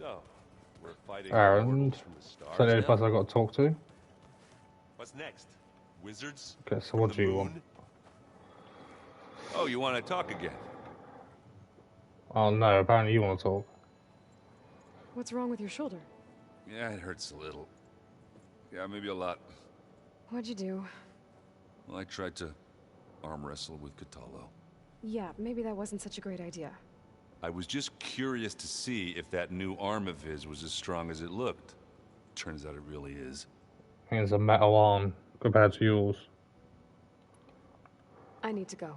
So, we're fighting And mortals from the is stars that the only now? person I got to talk to? What's next? Wizards? Okay, so From what the do you moon? want? Oh, you want to talk again? Oh no, apparently you want to talk. What's wrong with your shoulder? Yeah, it hurts a little. Yeah, maybe a lot. What'd you do? Well, I tried to arm wrestle with Cthulhu. Yeah, maybe that wasn't such a great idea. I was just curious to see if that new arm of his was as strong as it looked. Turns out it really is. It's a metal arm compared to yours. I need to go.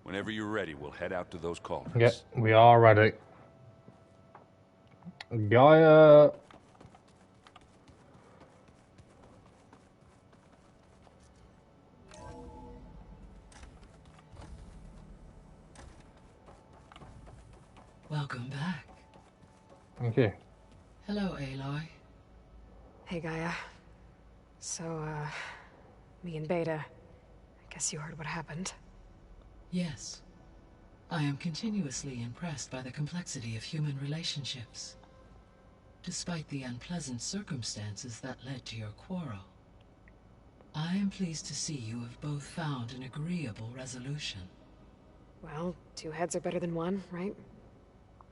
Whenever you're ready, we'll head out to those cauldrons. Yep, we are ready. Gaia. Welcome back. Thank you. Hello, Aloy. Hey, Gaia. So, me and Beta, I guess you heard what happened. Yes. I am continuously impressed by the complexity of human relationships. Despite the unpleasant circumstances that led to your quarrel, I am pleased to see you have both found an agreeable resolution. Well, two heads are better than one, right?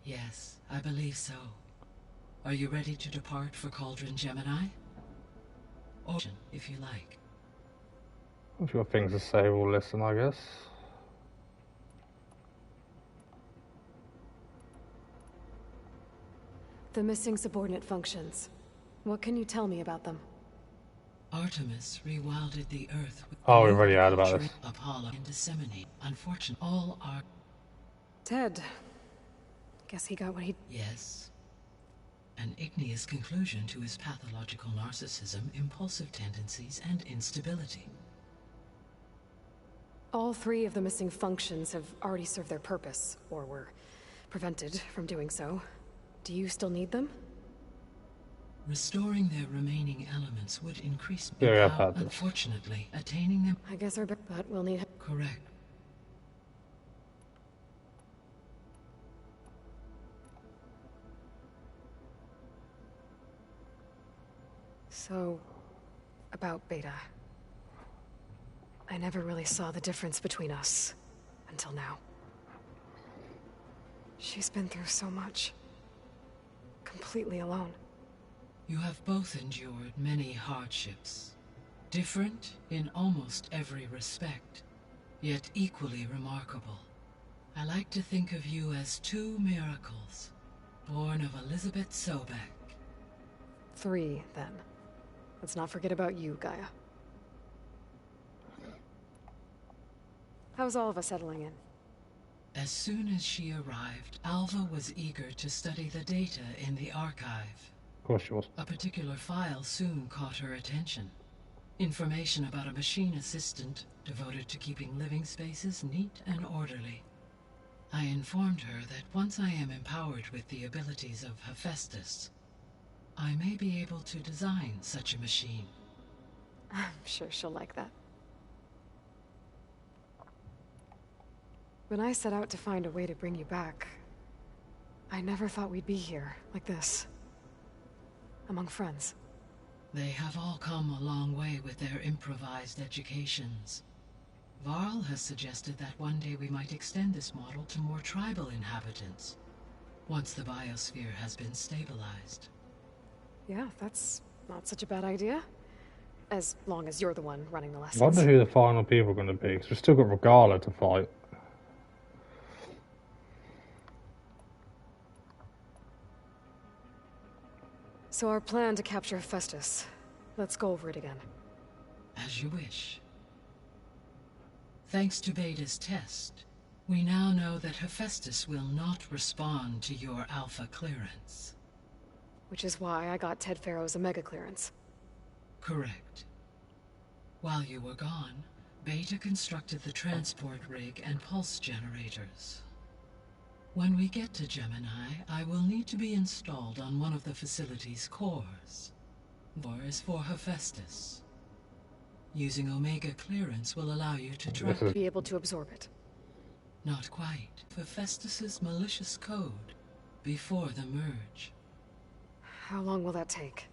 Yes, I believe so. Are you ready to depart for Cauldron Gemini? Or, if you like. If you've got things to say, we'll listen, I guess. The missing subordinate functions. What can you tell me about them? Artemis rewilded the Earth with Oh, we've already heard about this. Apollo and disseminate. Unfortunately, all are... Ted. Guess he got what he... Yes. An igneous conclusion to his pathological narcissism, impulsive tendencies, and instability. All three of the missing functions have already served their purpose, or were prevented from doing so. Do you still need them? Restoring their remaining elements would increase... Yeah, I've had this. Unfortunately, attaining them... I guess but we'll need... Correct. So, about Beta. I never really saw the difference between us, until now. She's been through so much. Completely alone. You have both endured many hardships. Different in almost every respect, yet equally remarkable. I like to think of you as two miracles, born of Elizabeth Sobek. 3, then. Let's not forget about you, Gaia. How's Alva settling in? As soon as she arrived, Alva was eager to study the data in the archive. Of course she was. A particular file soon caught her attention. Information about a machine assistant devoted to keeping living spaces neat and orderly. I informed her that once I am empowered with the abilities of Hephaestus, I may be able to design such a machine. I'm sure she'll like that. When I set out to find a way to bring you back, I never thought we'd be here, like this. Among friends. They have all come a long way with their improvised educations. Varl has suggested that one day we might extend this model to more tribal inhabitants, once the biosphere has been stabilized. Yeah, that's not such a bad idea. As long as you're the one running the I lessons. wonder who the final people are going to be, because we've still got Regala to fight. So our plan to capture Hephaestus. Let's go over it again. As you wish. Thanks to Beta's test, we now know that Hephaestus will not respond to your alpha clearance. Which is why I got Ted Farrow's Omega clearance. Correct. While you were gone, Beta constructed the transport rig and pulse generators. When we get to Gemini, I will need to be installed on one of the facility's cores. Or is for Hephaestus. Using Omega clearance will allow you to track... Be able to absorb it. Not quite. Hephaestus's malicious code before the merge. How long will that take?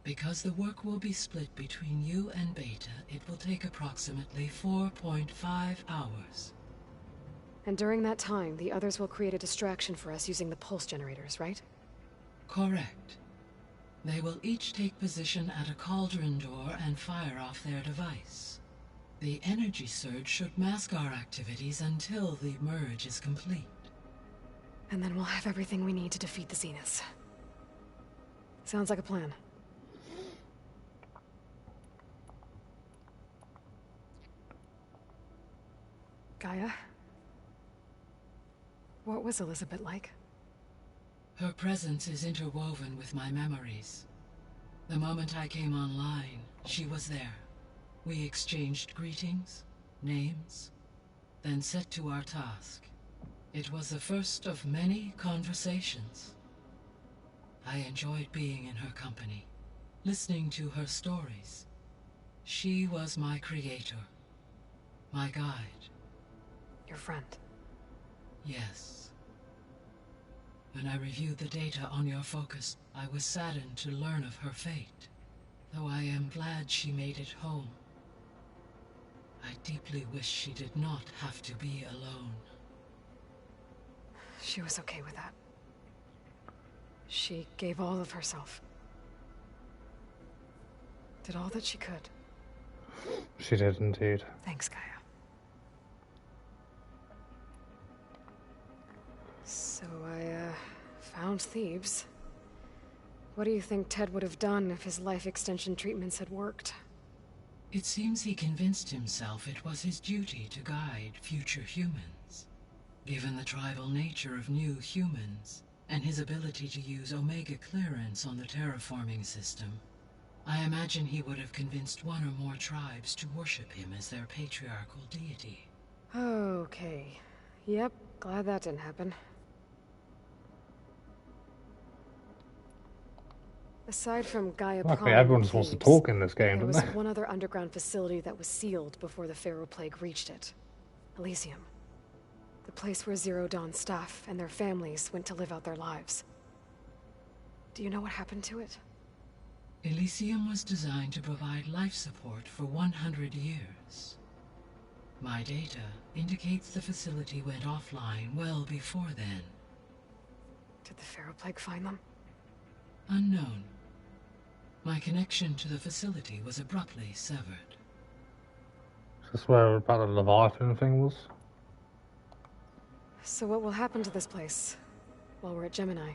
Because the work will be split between you and Beta, it will take approximately 4.5 hours. And during that time, the others will create a distraction for us using the pulse generators, right? Correct. They will each take position at a cauldron door and fire off their device. The energy surge should mask our activities until the merge is complete. And then we'll have everything we need to defeat the Zeniths. Sounds like a plan. Gaia? What was Elizabeth like? Her presence is interwoven with my memories. The moment I came online, she was there. We exchanged greetings, names, then set to our task. It was the first of many conversations. I enjoyed being in her company, listening to her stories. She was my creator, my guide. Your friend. Yes. When I reviewed the data on your focus, I was saddened to learn of her fate, though I am glad she made it home. I deeply wish she did not have to be alone. She was okay with that. She gave all of herself. Did all that she could. She did indeed. Thanks, Gaia. So I, found Thebes. What do you think Ted would have done if his life extension treatments had worked? It seems he convinced himself it was his duty to guide future humans. Given the tribal nature of new humans, and his ability to use Omega clearance on the terraforming system, I imagine he would have convinced one or more tribes to worship him as their patriarchal deity. Okay. Yep, glad that didn't happen. Aside from Gaia I think Prime everyone and just wants to Thebes, talk in this game, there don't was they? one other underground facility that was sealed before the Pharaoh Plague reached it. Elysium. The place where Zero Dawn staff and their families went to live out their lives. Do you know what happened to it? Elysium was designed to provide life support for 100 years. My data indicates the facility went offline well before then. Did the Pharaoh Plague find them? Unknown. My connection to the facility was abruptly severed. Is this where about the Leviathan thing was? So what will happen to this place while we're at Gemini?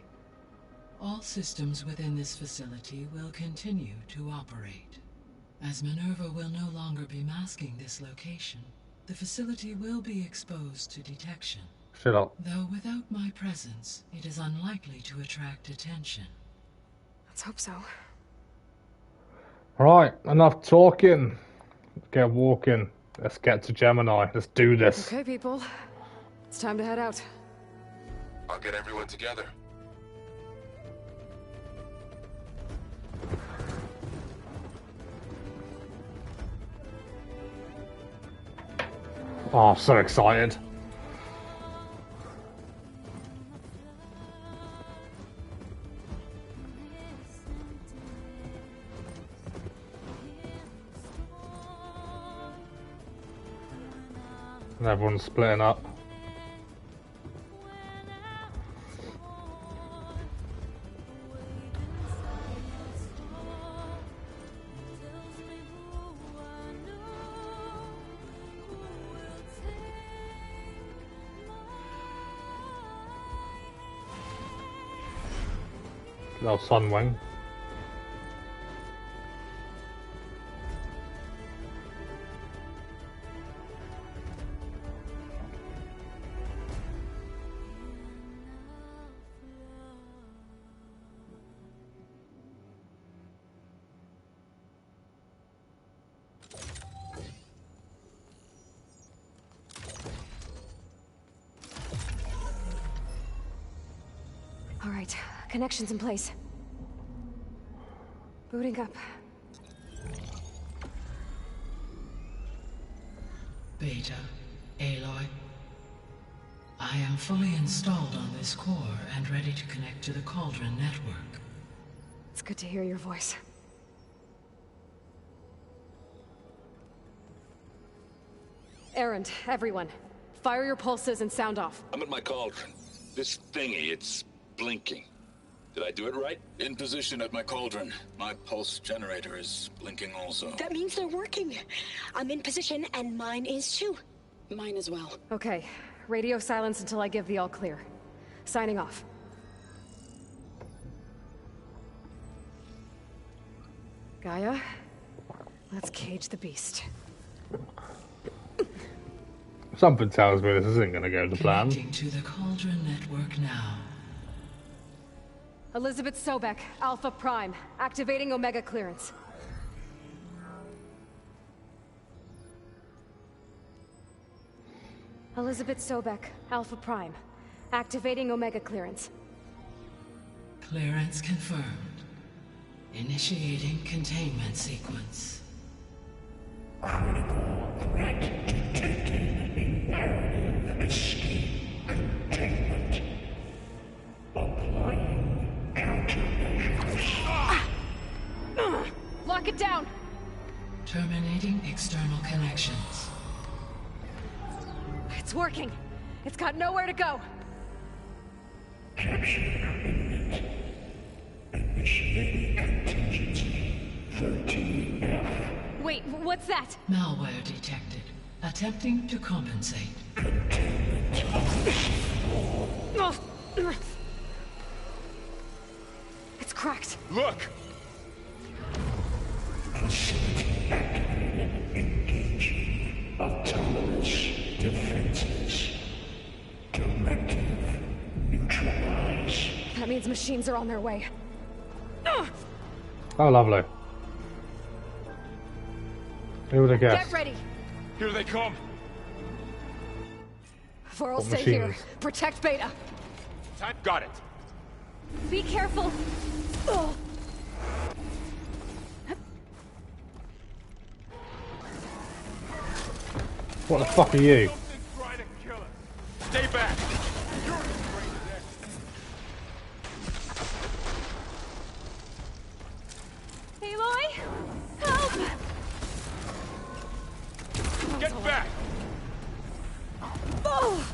All systems within this facility will continue to operate. As Minerva will no longer be masking this location, the facility will be exposed to detection. Shut up. Though without my presence, it is unlikely to attract attention. Let's hope so. Alright, enough talking. Let's get walking. Let's get to Gemini. Let's do this. Okay, people. It's time to head out. I'll get everyone together. Oh, I'm so excited. And everyone's splitting up. Little Sunwing. All right, connections in place. Booting up. Beta, Aloy. I am fully installed on this core and ready to connect to the Cauldron network. It's good to hear your voice. Errand, everyone. Fire your pulses and sound off. I'm at my cauldron. This thingy, it's blinking. Did I do it right? In position at my cauldron. My pulse generator is blinking also. That means they're working. I'm in position, and mine is too. Mine as well. Okay. Radio silence until I give the all clear. Signing off. Gaia, let's cage the beast. Something tells me this isn't going to go to plan. Connecting to the Cauldron network now. Elizabeth Sobek, Alpha Prime, activating Omega clearance. Elizabeth Sobek, Alpha Prime, activating Omega clearance. Clearance confirmed. Initiating containment sequence. Critical threat detected. Imperative escape containment. Applying countermeasures. Lock it down! Terminating external connections. It's working! It's got nowhere to go! Capture imminent. Initiating contingency 13F. Wait, what's that? Malware detected. Attempting to compensate. It's cracked. Look! Facility activated. Engaging autonomous defenses. Directive neutralize. That means machines are on their way. Oh, lovely. Who would have Get guessed? ready! Here they come! Vor'll What stay here. machines? Protect Beta. Time. Got it. Be careful! Ugh. What the fuck are you? Something's trying to kill us. Stay back! You're afraid of that. Aloy! Help! Get back!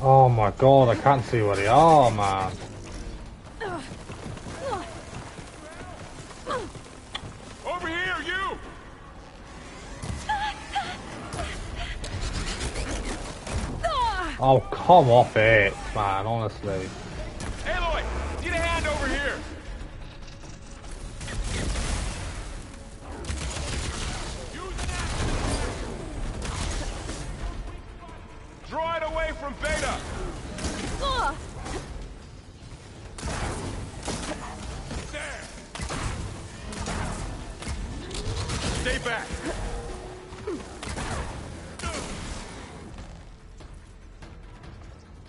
Oh my god, I can't see where they are, man. Over here, you! Oh, come off it, man, honestly. Aloy! Get a hand over here! Draw it away from Beta! There! Stay back!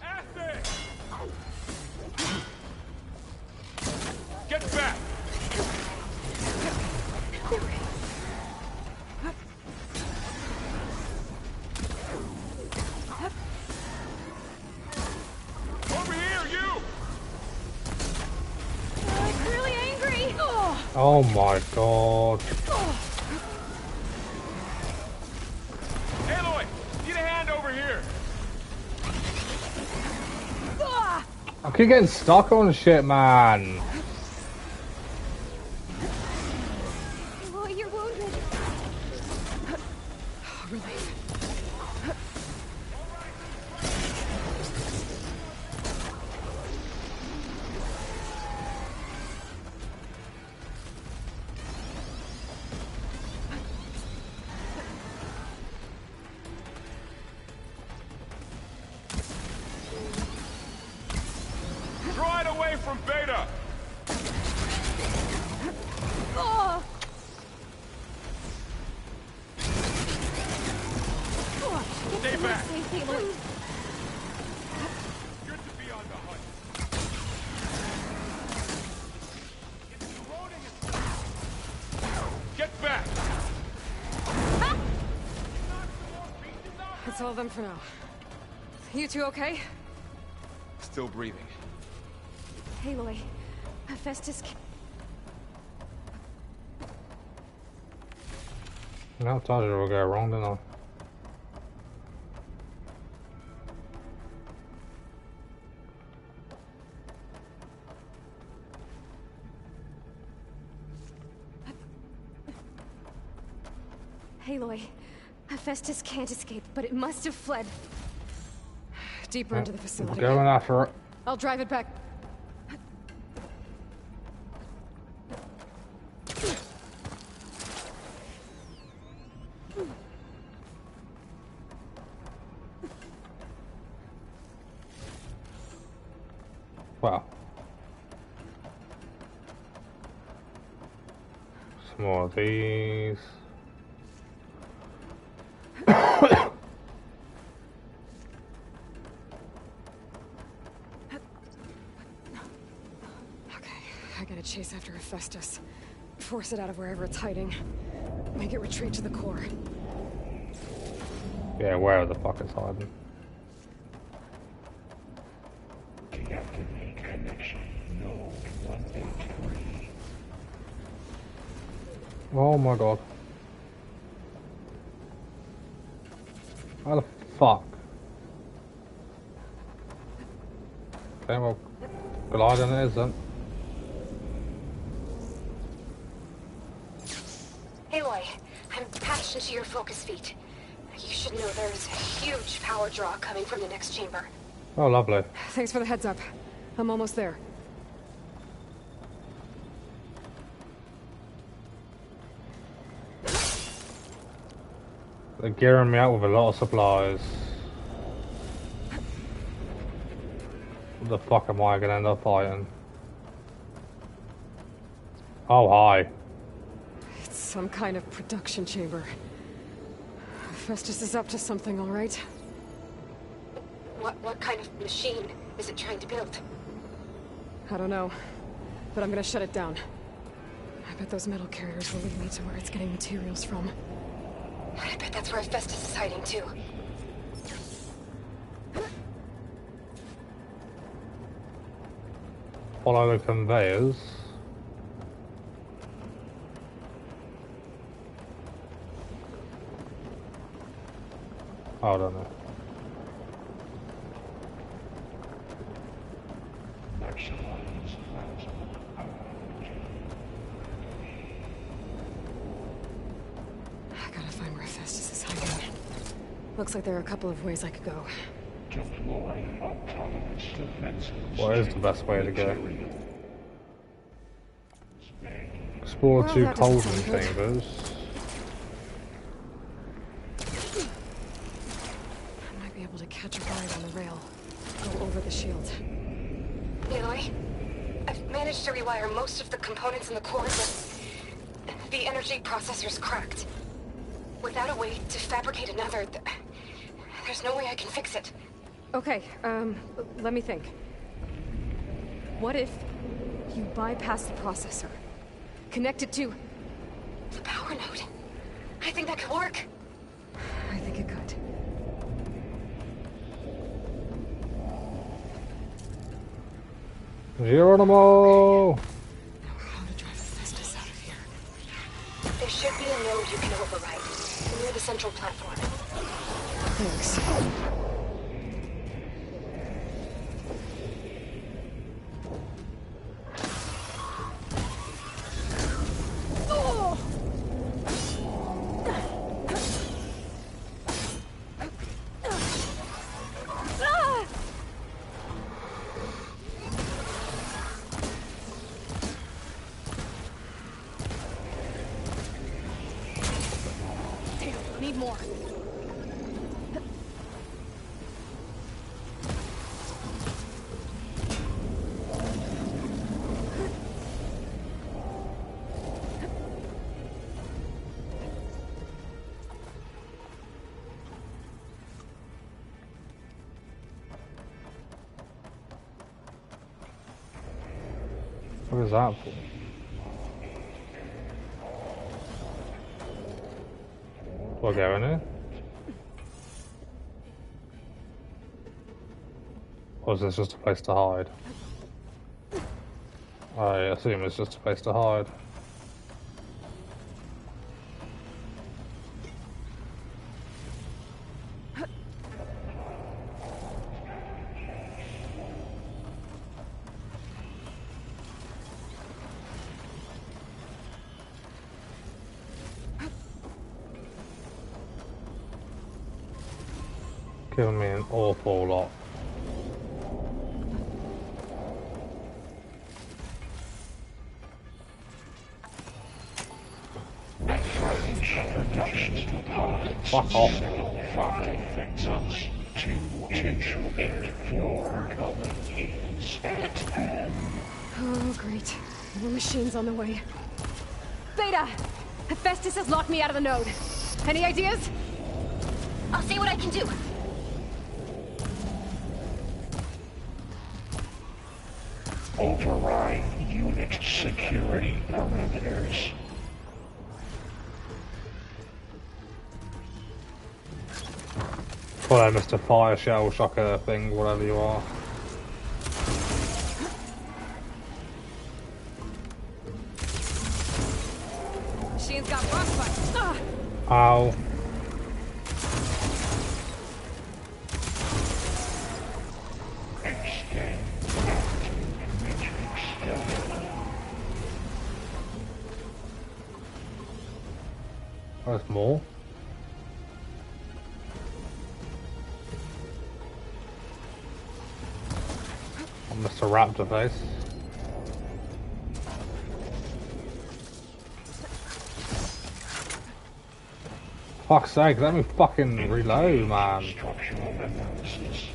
Acid! Get back! Over here, you! I'm really angry! Oh my god. Aloy! Get a hand over here! I keep getting stuck on shit, man. Aloy, you're wounded. Relief. Draw it away from Beta! Stay back! Safety, Aloy. Good to be on the hunt. It's corroding itself. Get back! That's all of them for now. You two okay? Still breathing. Aloy, Hephaestus No, I told you it would go wrong, didn't I? Aloy, Hephaestus can't escape, but it must have fled. Deeper into the facility. Going after it. I'll drive it back. Wow. Some more of these. I gotta chase after Hephaestus. Force it out of wherever it's hiding. Make it retreat to the core. Yeah, where the fuck it's hiding? Deactivate connection. Node 183. Oh my god. How the fuck? Okay, well, gliding it is then. Aloy, I'm patched into your focus feed. You should know there's a huge power draw coming from the next chamber. Oh, lovely. Thanks for the heads up. I'm almost there. They're gearing me out with a lot of supplies. What the fuck am I gonna end up fighting? Oh, hi. It's some kind of production chamber. Festus is up to something, all right? What kind of machine is it trying to build? I don't know, but I'm gonna shut it down. I bet those metal carriers will lead me to where it's getting materials from. I bet that's where Festus is hiding too. Follow the conveyors. Oh, I don't know. Maximize plasma power. I gotta find where Festus is hiding. Looks like there are a couple of ways I could go. Deploy autonomous defenses. What is the best way to go? Explore Well, two that doesn't cauldron sound good. chambers. I might be able to catch a ride on the rail. Go over the shield. Aloy, I've managed to rewire most of the components in the core, but the energy processor's cracked. Without a way to fabricate another, there's no way I can fix it. Okay, let me think. What if you bypass the processor? Connect it to the power node. I think that could work. I think it could. Geronimo! Now how to drive Hephaestus out of here? There should be a node you can override near the central platform. Thanks. Need more. What is that for? We'll go in here. Or is this just a place to hide? I assume it's just a place to hide. Killing me an awful lot. Fuck off. Oh, great. More machines on the way. Beta! Hephaestus has locked me out of the node. Any ideas? I'll see what I can do. Override unit security parameters. Well, Mr. Fire Shell Shocker thing, whatever you are. Machine's got frostbite. Ow. There's more. Mr. Raptor face. Fuck's sake, let me fucking reload, man. Structural analysis.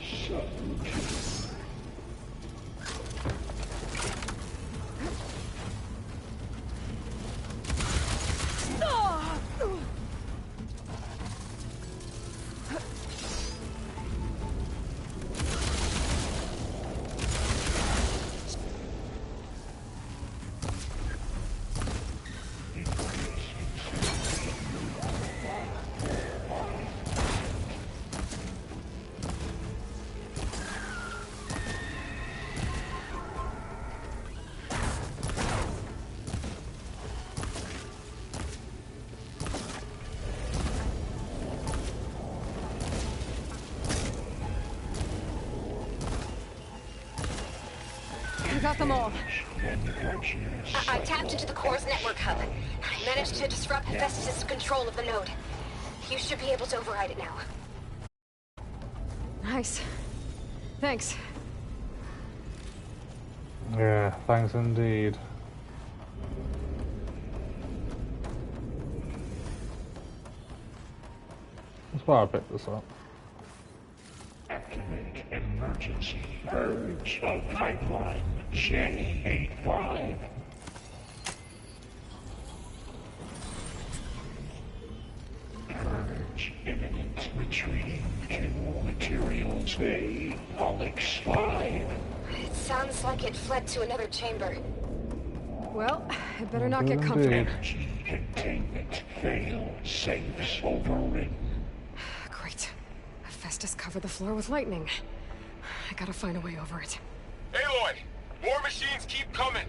Got them all. I tapped into the core's network hub. I managed to disrupt Hephaestus' control of the node. You should be able to override it now. Nice. Thanks. Yeah, thanks indeed. That's why I picked this up. Activate emergency purge of pipeline J85. Purge imminent. Retreating to materials A, Onyx 5. It sounds like it fled to another chamber. Well, I better not get Good comfortable. indeed. Energy containment fail. Safes overridden. Great. Hephaestus covered the floor with lightning. I gotta find a way over it. Aloy! More machines keep coming!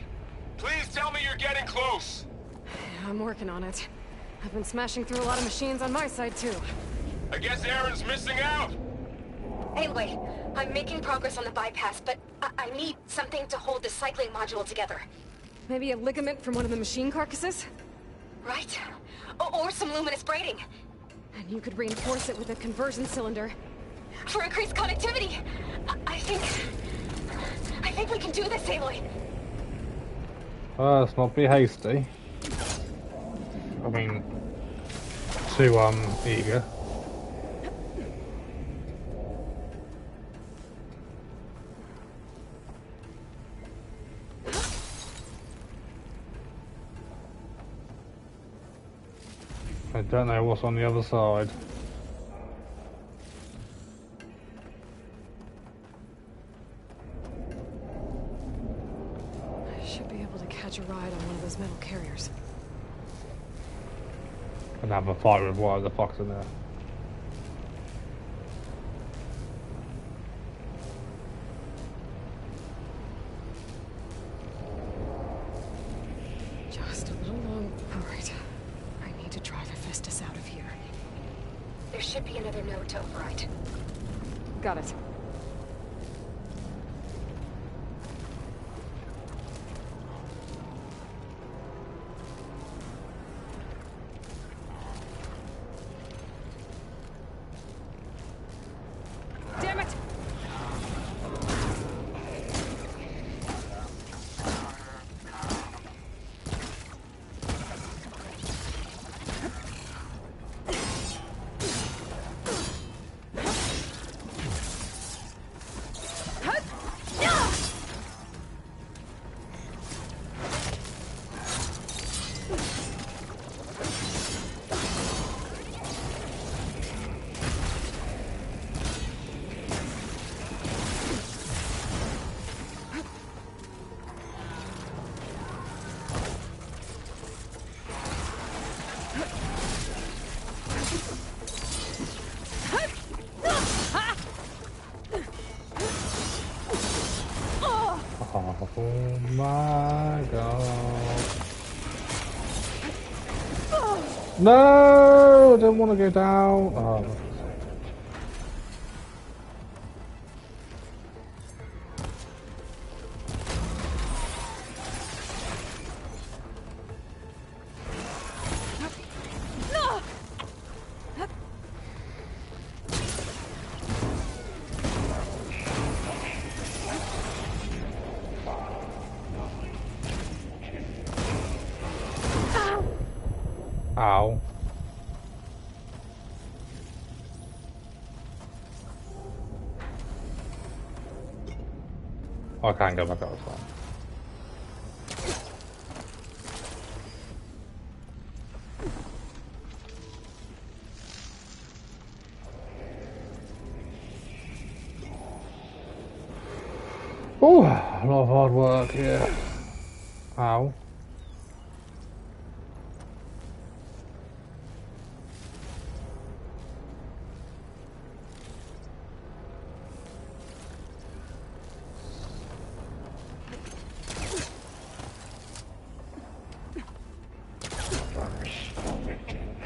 Please tell me you're getting close! I'm working on it. I've been smashing through a lot of machines on my side, too. I guess Aaron's missing out! Anyway, I'm making progress on the bypass, but I need something to hold the cycling module together. Maybe a ligament from one of the machine carcasses? Right? Or some luminous braiding. And you could reinforce it with a conversion cylinder. For increased connectivity! I think we can do this, Aloy. Let's not be hasty. I mean, too eager. I don't know what's on the other side. I should be able to catch a ride on one of those metal carriers. And have a fight with whatever the fuck's in there. Just a little long. Alright. I need to drive Hephaestus out of here. There should be another node to override. Got it. Oh my god. No! I didn't want to go down. Oh. Ow. I can't go back outside. Oh, a lot of hard work here. Ow.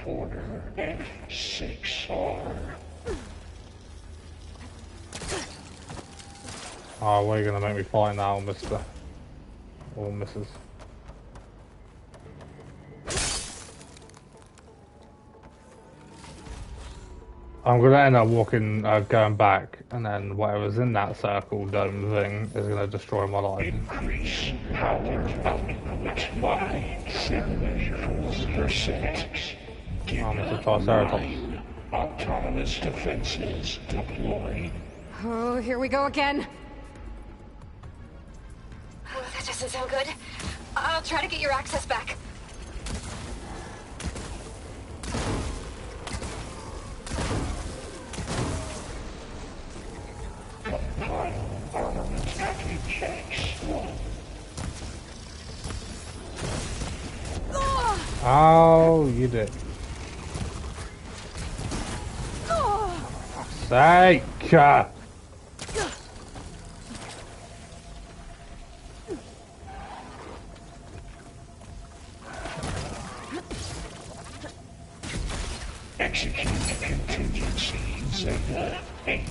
Order F6R. Oh, what are you gonna make me fight now, mister? Or missus? I'm gonna end up walking, going back, and then whatever's in that circle dome thing is gonna destroy my life. Increase power output by 74%. Mr. Triceratops. Autonomous defenses deployed. Oh, here we go again. Oh, that doesn't sound good. I'll try to get your access back. Armament package X1. Oh, you did. Sake! Execute contingency Zeta 8.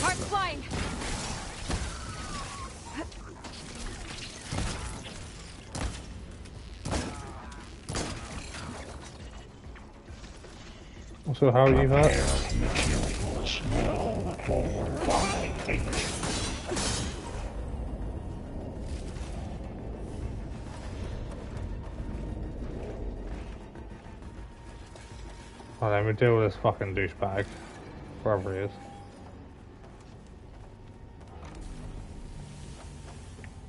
Heart's flying. So how are you hurt? Materials well 4, 5, 8. Oh, let me deal with this fucking douchebag. Wherever he is.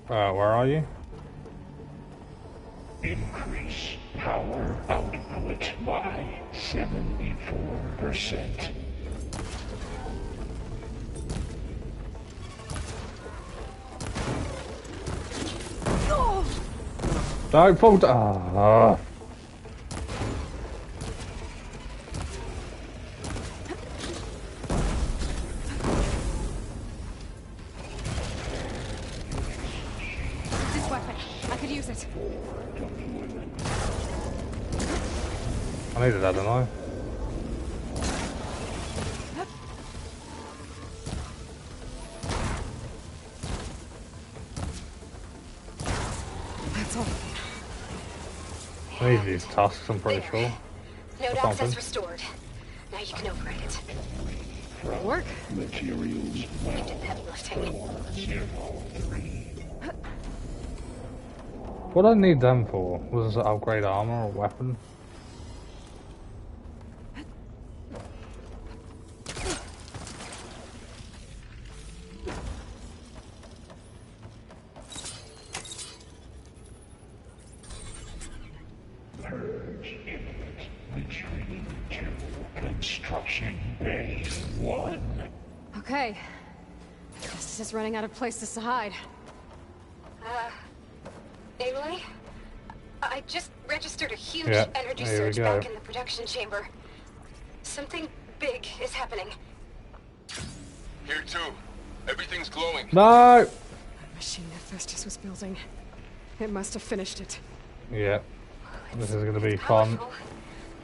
Where are you? Increase power output by 74%. Don't fall down. This weapon. I could use it. I needed that, didn't I? That's all. I need these tusks, I'm pretty sure. Node Or access something. restored. Now you can override it. Work? Materials You did the heavy lifting. 403. What do I need them for? Was it upgrade armor or weapon? Purge imminent. Retreating to construction bay 1. Okay. Justice is running out of places to hide. Emily? I just registered a huge Yeah, energy there we surge go. back in the production chamber. Something big is happening. Here too. Everything's glowing. No! The machine Hephaestus was building. It must have finished it. Yeah. This is gonna be fun. Powerful.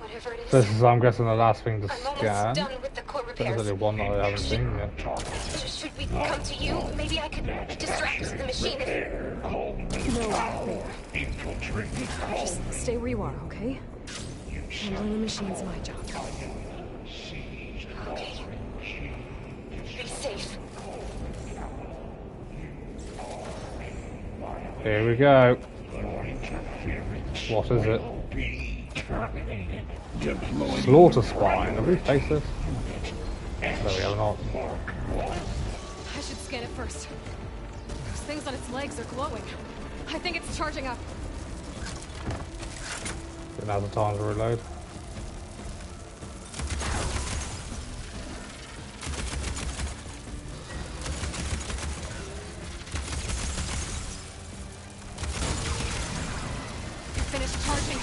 Whatever it is. This is, I'm guessing, the last thing to I'm almost scan. done with the core There's repairs. only one that I haven't seen yet. Should we come to you? Maybe I could distract the machine if... No, just stay where you are, okay? Handling the machine's my job. Okay. Be safe. Here we go. What is it? Slaughter spine. Have we faced this? No, we have not. I should scan it first. Those things on its legs are glowing. I think it's charging up. Now's the time to reload. Finish charging.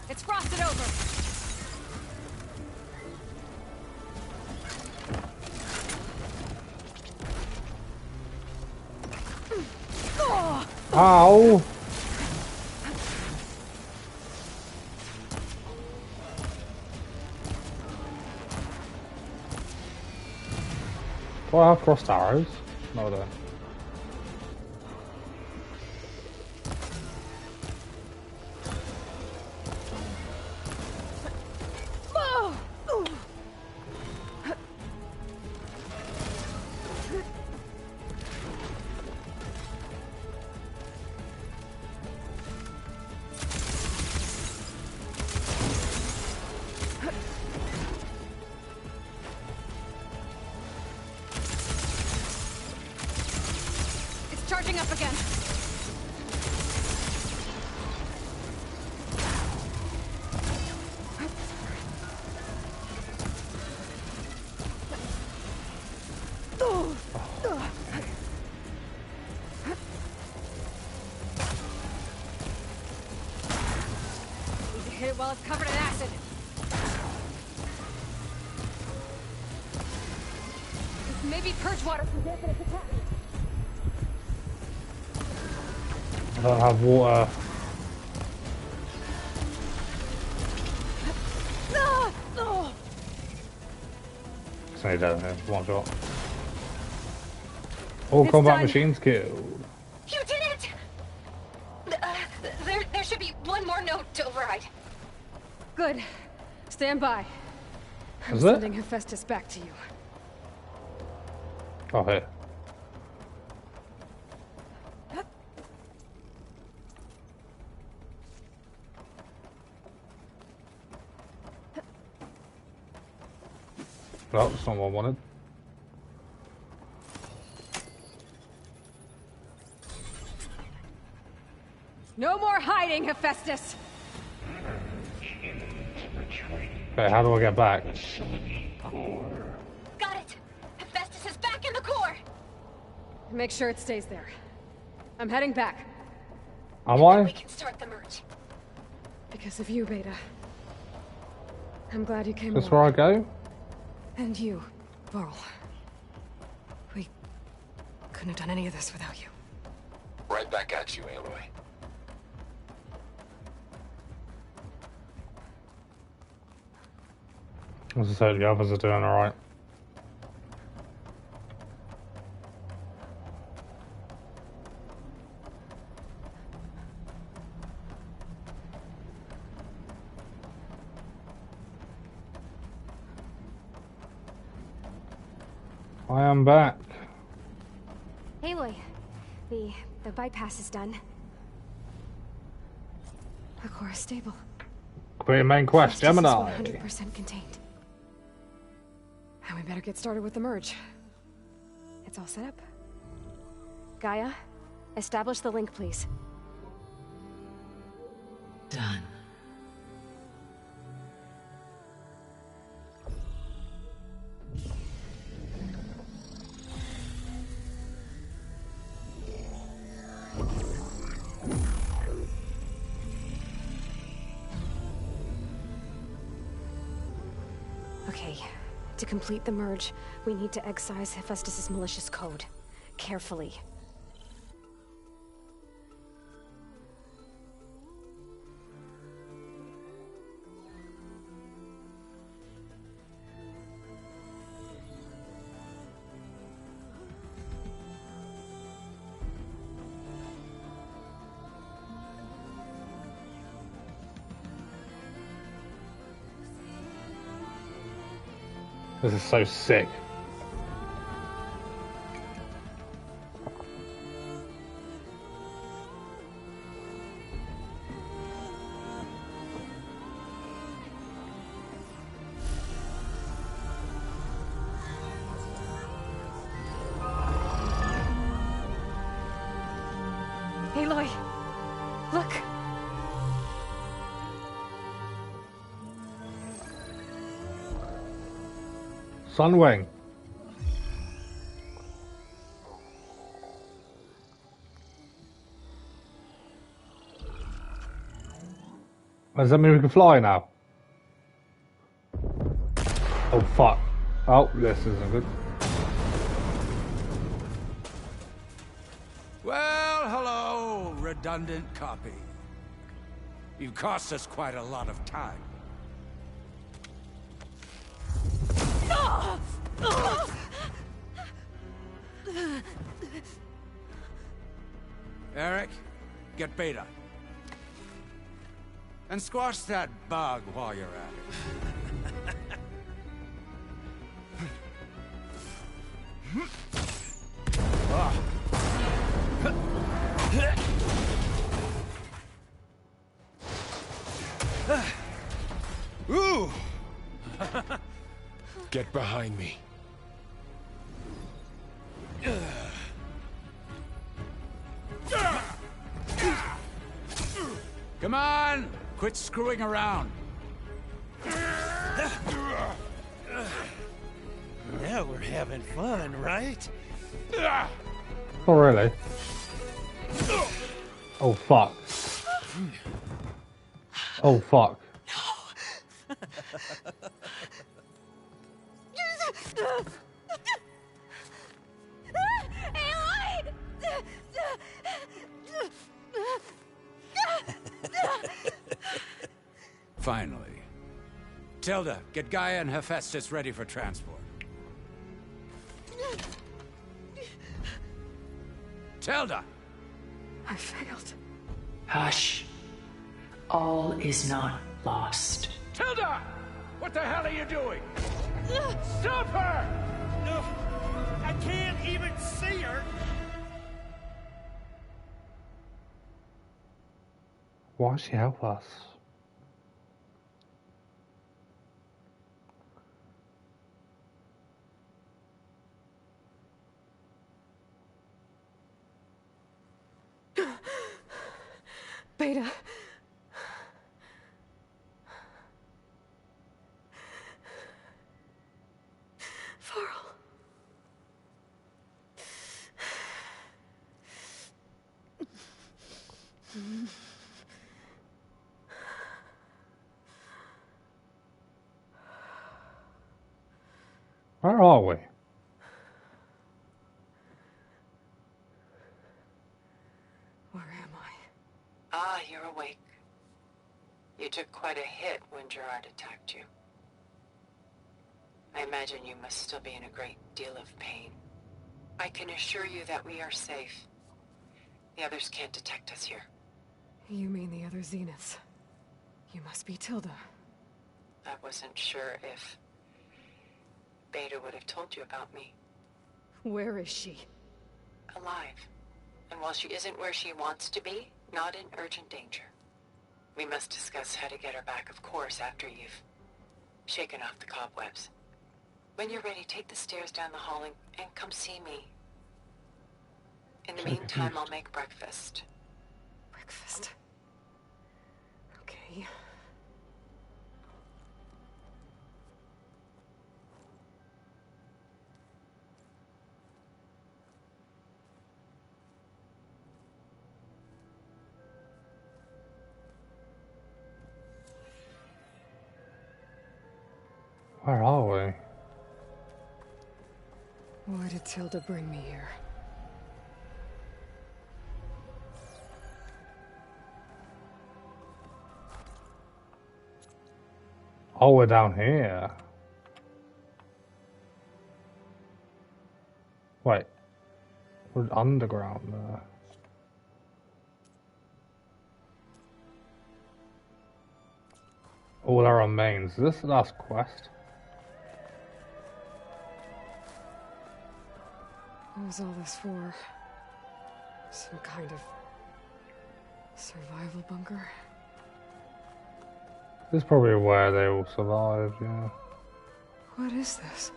It's frosted over. Ow! Do I have crossed arrows? No, I don't. It's charging up again. Need to hit it while it's covered in acid. This may be purge water from dampen its attack. I don't have water. Just need that in here. One shot. All It's combat done. machines killed. You did it! There should be one more note to override. Good. Stand by. I'm Is it? sending Hephaestus back to you. Oh, here. Well, that's not what I wanted. No more hiding, Hephaestus! Okay, how do I get back? Got it! Hephaestus is back in the core! Make sure it stays there. I'm heading back. Am We I? can start the merge. Because of you, Beta. I'm glad you came Is this along. where I go? And you, Varl. We couldn't have done any of this without you. Right back at you, Aloy. As I said, the others are doing alright. I am back. Aloy, the bypass is done. The core is stable. Complete main quest, Hephaestus is Gemini. 100% contained. And we better get started with the merge. It's all set up. Gaia, establish the link, please. Done. Okay, to complete the merge, we need to excise Hephaestus' malicious code. Carefully. This is so sick. Aloy! Look! Sunwing. Does that mean we can fly now? Oh fuck. Oh, this isn't good. Well, hello, redundant copy. You've cost us quite a lot of time. Eric, get Beta. And squash that bug while you're at it. Ooh! Get behind me. Come on! Quit screwing around. Now we're having fun, right? Oh really? Oh fuck. Oh fuck. Finally. Tilda, get Gaia and Hephaestus ready for transport. Tilda! I failed. Hush. All is not lost. Tilda! What the hell are you doing? Stop her! No, I can't even see her. Why does she help us? Beta. Varl. Where are we? Where am I? Ah, you're awake. You took quite a hit when Gerard attacked you. I imagine you must still be in a great deal of pain. I can assure you that we are safe. The others can't detect us here. You mean the other Zeniths? You must be Tilda. I wasn't sure if Beta would have told you about me. Where is she? Alive. And while she isn't where she wants to be, not in urgent danger. We must discuss how to get her back, of course, after you've shaken off the cobwebs. When you're ready, take the stairs down the hall and come see me. In the meantime, I'll make breakfast. Breakfast. Okay. Where are we? Why did Tilda bring me here? Oh, we're down here. Wait. We're underground there. Oh, there are mains. Is this the last quest? What was all this for? Some kind of survival bunker? This is probably where they all survived, yeah. What is this?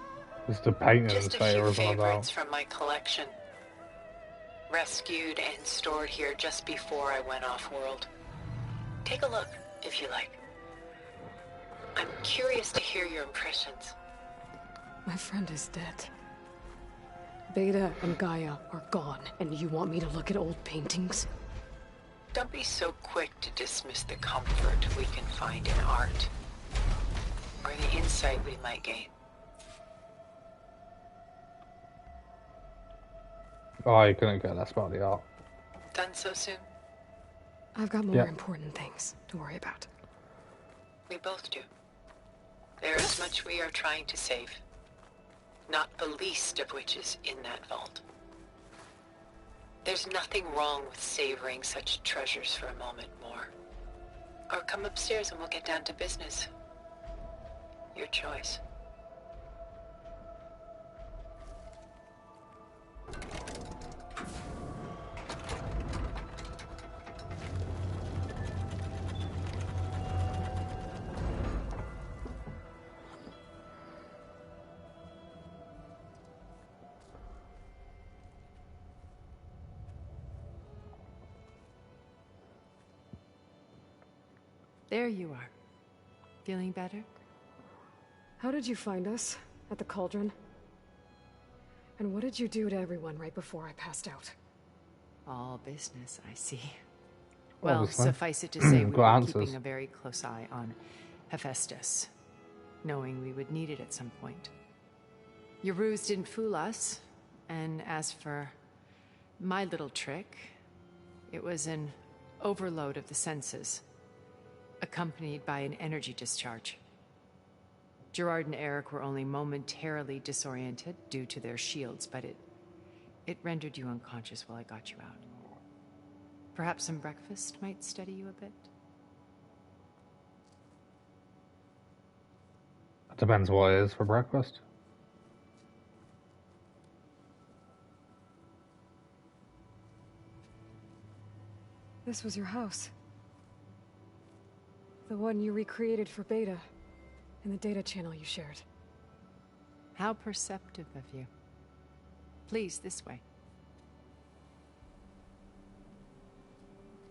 It's the painting Just a they few were on favorites about. from my collection. Rescued and stored here just before I went off-world. Take a look, if you like. I'm curious to hear your impressions. My friend is dead. Beta and Gaia are gone, and you want me to look at old paintings? Don't be so quick to dismiss the comfort we can find in art, or the insight we might gain. Oh, you couldn't get that about the art. Done so soon? I've got more important things to worry about. We both do. There is much we are trying to save, not the least of which is in that vault. There's nothing wrong with savoring such treasures for a moment more. Or come upstairs and we'll get down to business. Your choice. There you are. Feeling better? How did you find us? At the cauldron? And what did you do to everyone right before I passed out? All business, I see. Well, Obviously. suffice it to say, we Got were answers. keeping a very close eye on Hephaestus, knowing we would need it at some point. Your ruse didn't fool us, and as for my little trick, it was an overload of the senses, accompanied by an energy discharge. Gerard and Eric were only momentarily disoriented due to their shields, but it rendered you unconscious while I got you out. Perhaps some breakfast might steady you a bit? Depends what it is for breakfast. This was your house. The one you recreated for Beta, in the data channel you shared. How perceptive of you. Please, this way.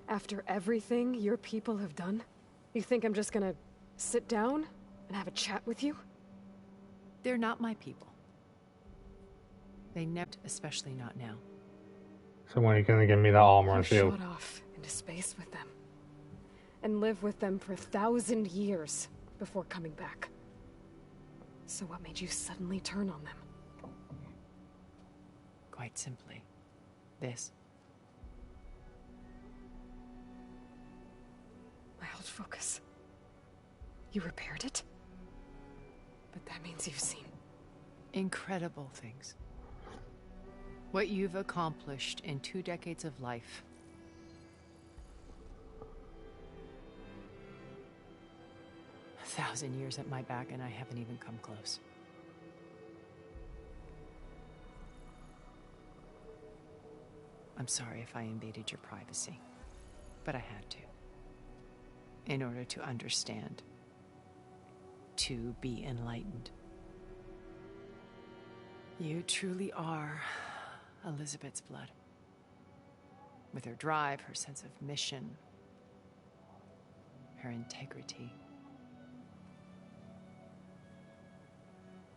After everything your people have done, you think I'm just gonna sit down and have a chat with you? They're not my people. They never, especially not now. So when are you going to give me that armor and You shield? shot off into space with them. And live with them for 1,000 years before coming back. So what made you suddenly turn on them? Quite simply, this. My old focus. You repaired it? But that means you've seen Incredible things. What you've accomplished in 2 decades of life. A 1,000 years at my back and I haven't even come close. I'm sorry if I invaded your privacy, but I had to. In order to understand. To be enlightened. You truly are Elizabeth's blood. with her drive, her sense of mission, her integrity.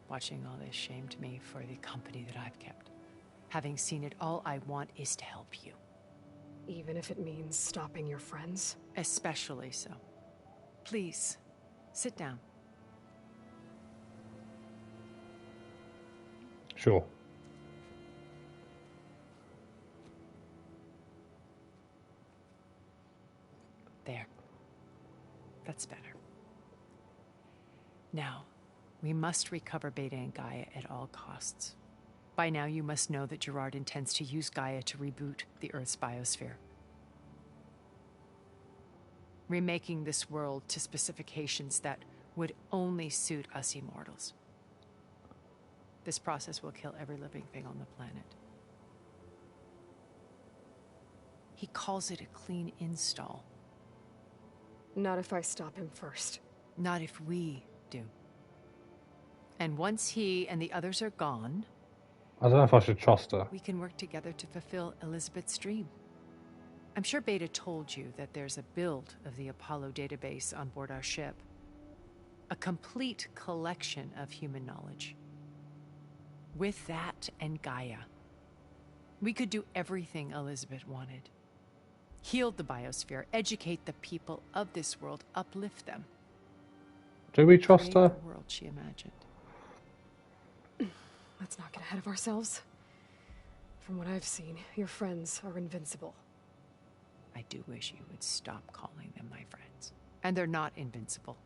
Watching all this shamed me for the company that I've kept. Having seen it, all I want is to help you. Even if it means stopping your friends? Especially so. Please, sit down. Sure. There. That's better. Now, we must recover Beta and Gaia at all costs. By now, you must know that Gerard intends to use Gaia to reboot the Earth's biosphere. Remaking this world to specifications that would only suit us immortals. This process will kill every living thing on the planet. He calls it a clean install. Not if I stop him first. Not if we do. And once he and the others are gone, I don't know if I should trust her. we can work together to fulfill Elizabeth's dream. I'm sure Beta told you that there's a build of the Apollo database on board our ship. A complete collection of human knowledge. With that and Gaia, we could do everything Elizabeth wanted. Heal the biosphere, educate the people of this world, uplift them. Do we trust Create her? the world she imagined. Let's not get ahead of ourselves. From what I've seen, your friends are invincible. I do wish you would stop calling them my friends. And they're not invincible.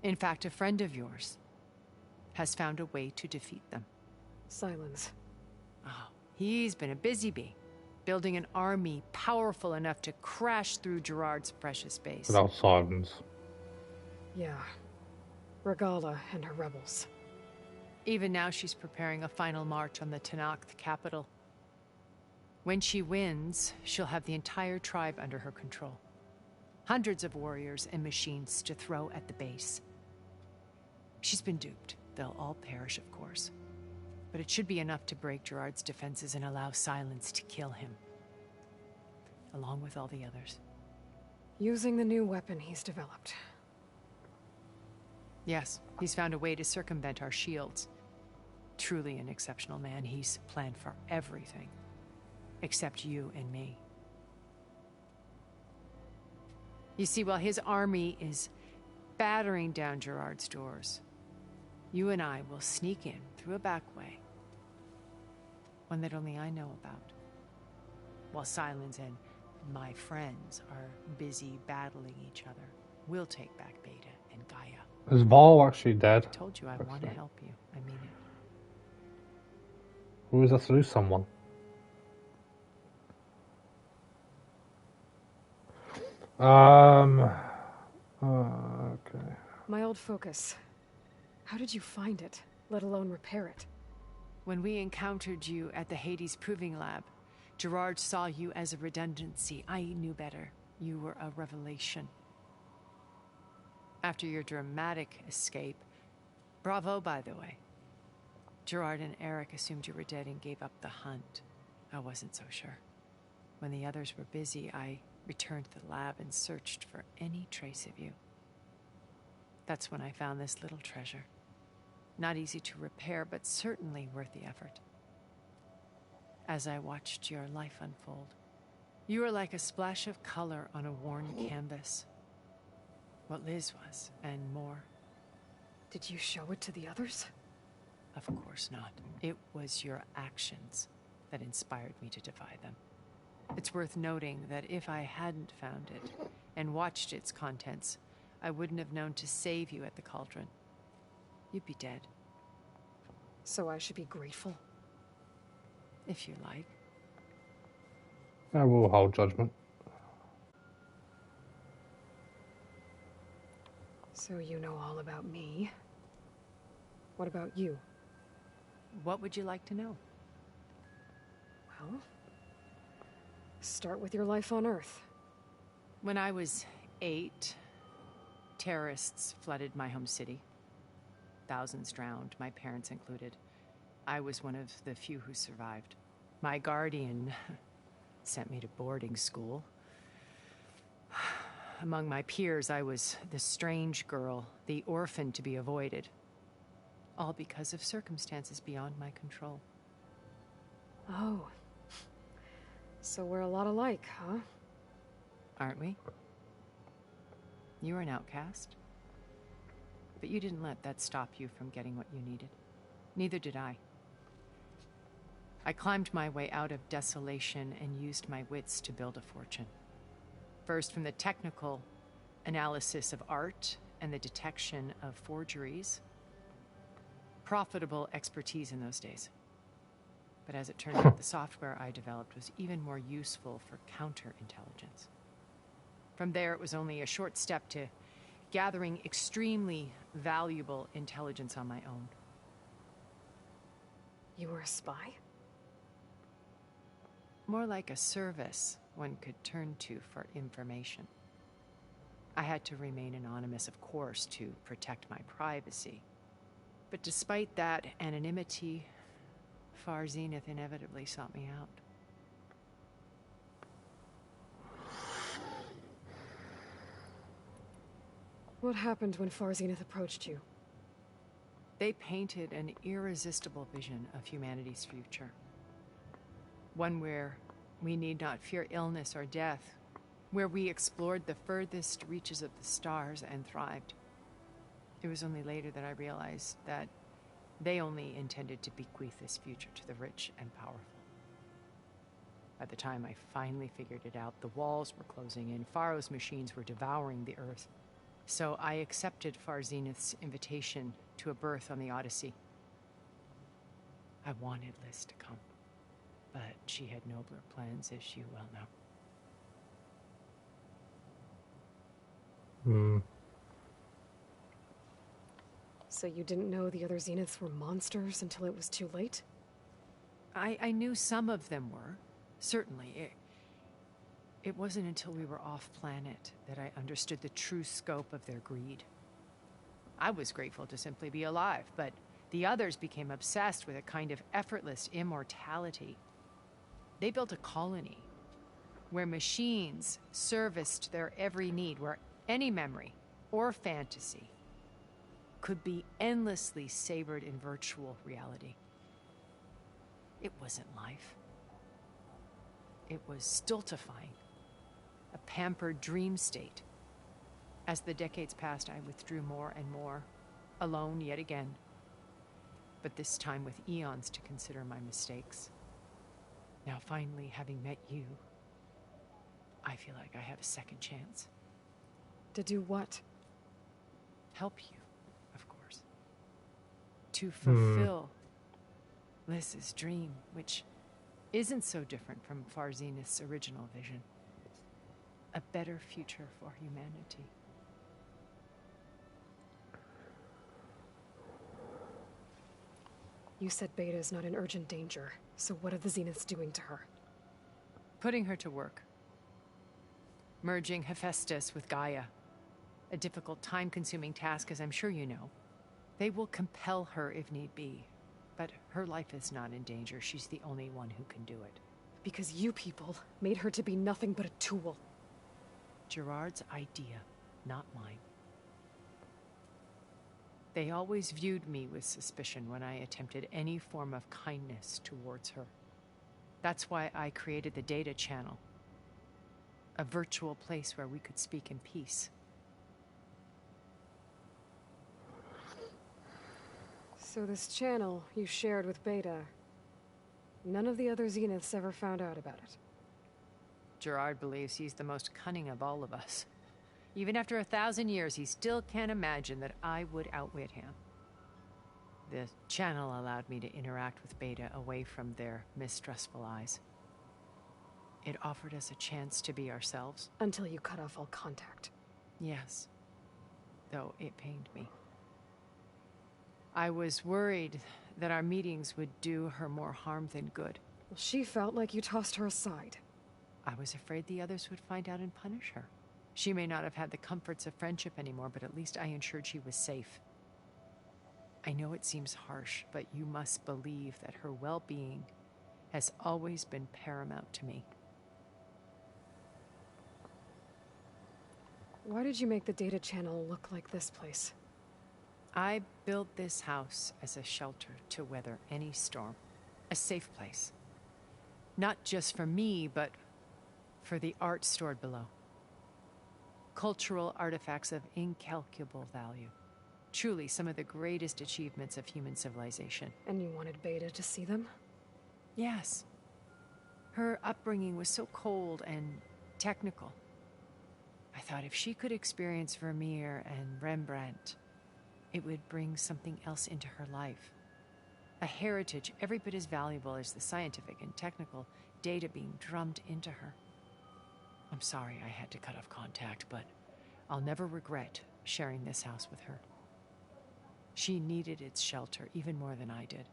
In fact, a friend of yours has found a way to defeat them. Silence. Oh, he's been a busy bee, building an army powerful enough to crash through Gerard's precious base. Without silence. Yeah. Regala and her rebels. Even now, she's preparing a final march on the Tenakth capital. When she wins, she'll have the entire tribe under her control. Hundreds of warriors and machines to throw at the base. She's been duped. They'll all perish, of course. But it should be enough to break Gerard's defenses and allow Silence to kill him. Along with all the others. Using the new weapon he's developed. Yes, he's found a way to circumvent our shields. Truly an exceptional man. He's planned for everything. Except you and me. You see, while his army is battering down Gerard's doors, you and I will sneak in through a back way. One that only I know about. While Silence and my friends are busy battling each other, we'll take back Beta and Gaia. Is Val actually dead? I told you I want to help you. I mean it. We always have to lose someone. Okay. My old focus. How did you find it, let alone repair it? When we encountered you at the Hades Proving Lab, Gerard saw you as a redundancy. I knew better. You were a revelation. After your dramatic escape, bravo, by the way. Gerard and Eric assumed you were dead and gave up the hunt. I wasn't so sure. When the others were busy, I returned to the lab and searched for any trace of you. That's when I found this little treasure. Not easy to repair, but certainly worth the effort. As I watched your life unfold, you were like a splash of color on a worn canvas. What Liz was, and more. Did you show it to the others? Of course not. It was your actions that inspired me to defy them. It's worth noting that if I hadn't found it and watched its contents, I wouldn't have known to save you at the cauldron. You'd be dead. So I should be grateful? If you like. I will hold judgment. So you know all about me. What about you? What would you like to know? Well, start with your life on Earth. When I was 8, terrorists flooded my home city. Thousands drowned, my parents included. I was one of the few who survived. My guardian sent me to boarding school. Among my peers, I was the strange girl, the orphan to be avoided. All because of circumstances beyond my control. Oh. So we're a lot alike, huh? Aren't we? You were an outcast. But you didn't let that stop you from getting what you needed. Neither did I. I climbed my way out of desolation and used my wits to build a fortune. First from the technical analysis of art and the detection of forgeries. Profitable expertise in those days. But as it turned out, the software I developed was even more useful for counterintelligence. From there, it was only a short step to gathering extremely valuable intelligence on my own. You were a spy? More like a service one could turn to for information. I had to remain anonymous, of course, to protect my privacy. But despite that anonymity, Far Zenith inevitably sought me out. What happened when Far Zenith approached you? They painted an irresistible vision of humanity's future. One where we need not fear illness or death, where we explored the furthest reaches of the stars and thrived. It was only later that I realized that they only intended to bequeath this future to the rich and powerful. By the time I finally figured it out, the walls were closing in, Pharaoh's machines were devouring the earth. So I accepted Far Zenith's invitation to a berth on the Odyssey. I wanted Liz to come, but she had nobler plans, as you well know. So you didn't know the other Zeniths were monsters until it was too late? I knew some of them were, certainly. It wasn't until we were off-planet that I understood the true scope of their greed. I was grateful to simply be alive, but the others became obsessed with a kind of effortless immortality. They built a colony where machines serviced their every need, where any memory or fantasy could be endlessly savored in virtual reality. It wasn't life. It was stultifying, a pampered dream state. As the decades passed, I withdrew more and more, alone yet again, but this time with eons to consider my mistakes. Now finally, having met you, I feel like I have a second chance. To do what? Help you, of course. To fulfill Liz's dream, which isn't so different from Far Zenith's original vision. A better future for humanity. You said Beta is not in urgent danger, so what are the Zeniths doing to her? Putting her to work. Merging Hephaestus with Gaia. A difficult, time-consuming task, as I'm sure you know. They will compel her if need be. But her life is not in danger. She's the only one who can do it. Because you people made her to be nothing but a tool. Gerard's idea, not mine. They always viewed me with suspicion when I attempted any form of kindness towards her. That's why I created the data channel. A virtual place where we could speak in peace. So this channel you shared with Beta, none of the other Zeniths ever found out about it? Gerard believes he's the most cunning of all of us. Even after 1,000 years, he still can't imagine that I would outwit him. The channel allowed me to interact with Beta away from their mistrustful eyes. It offered us a chance to be ourselves. Until you cut off all contact. Yes. Though it pained me. I was worried that our meetings would do her more harm than good. Well, she felt like you tossed her aside. I was afraid the others would find out and punish her. She may not have had the comforts of friendship anymore, but at least I ensured she was safe. I know it seems harsh, but you must believe that her well-being has always been paramount to me. Why did you make the data channel look like this place? I built this house as a shelter to weather any storm. A safe place. Not just for me, but for the art stored below. Cultural artifacts of incalculable value. Truly some of the greatest achievements of human civilization. And you wanted Beta to see them? Yes. Her upbringing was so cold and technical. I thought if she could experience Vermeer and Rembrandt, it would bring something else into her life. A heritage every bit as valuable as the scientific and technical data being drummed into her. I'm sorry I had to cut off contact, but I'll never regret sharing this house with her. She needed its shelter even more than I did.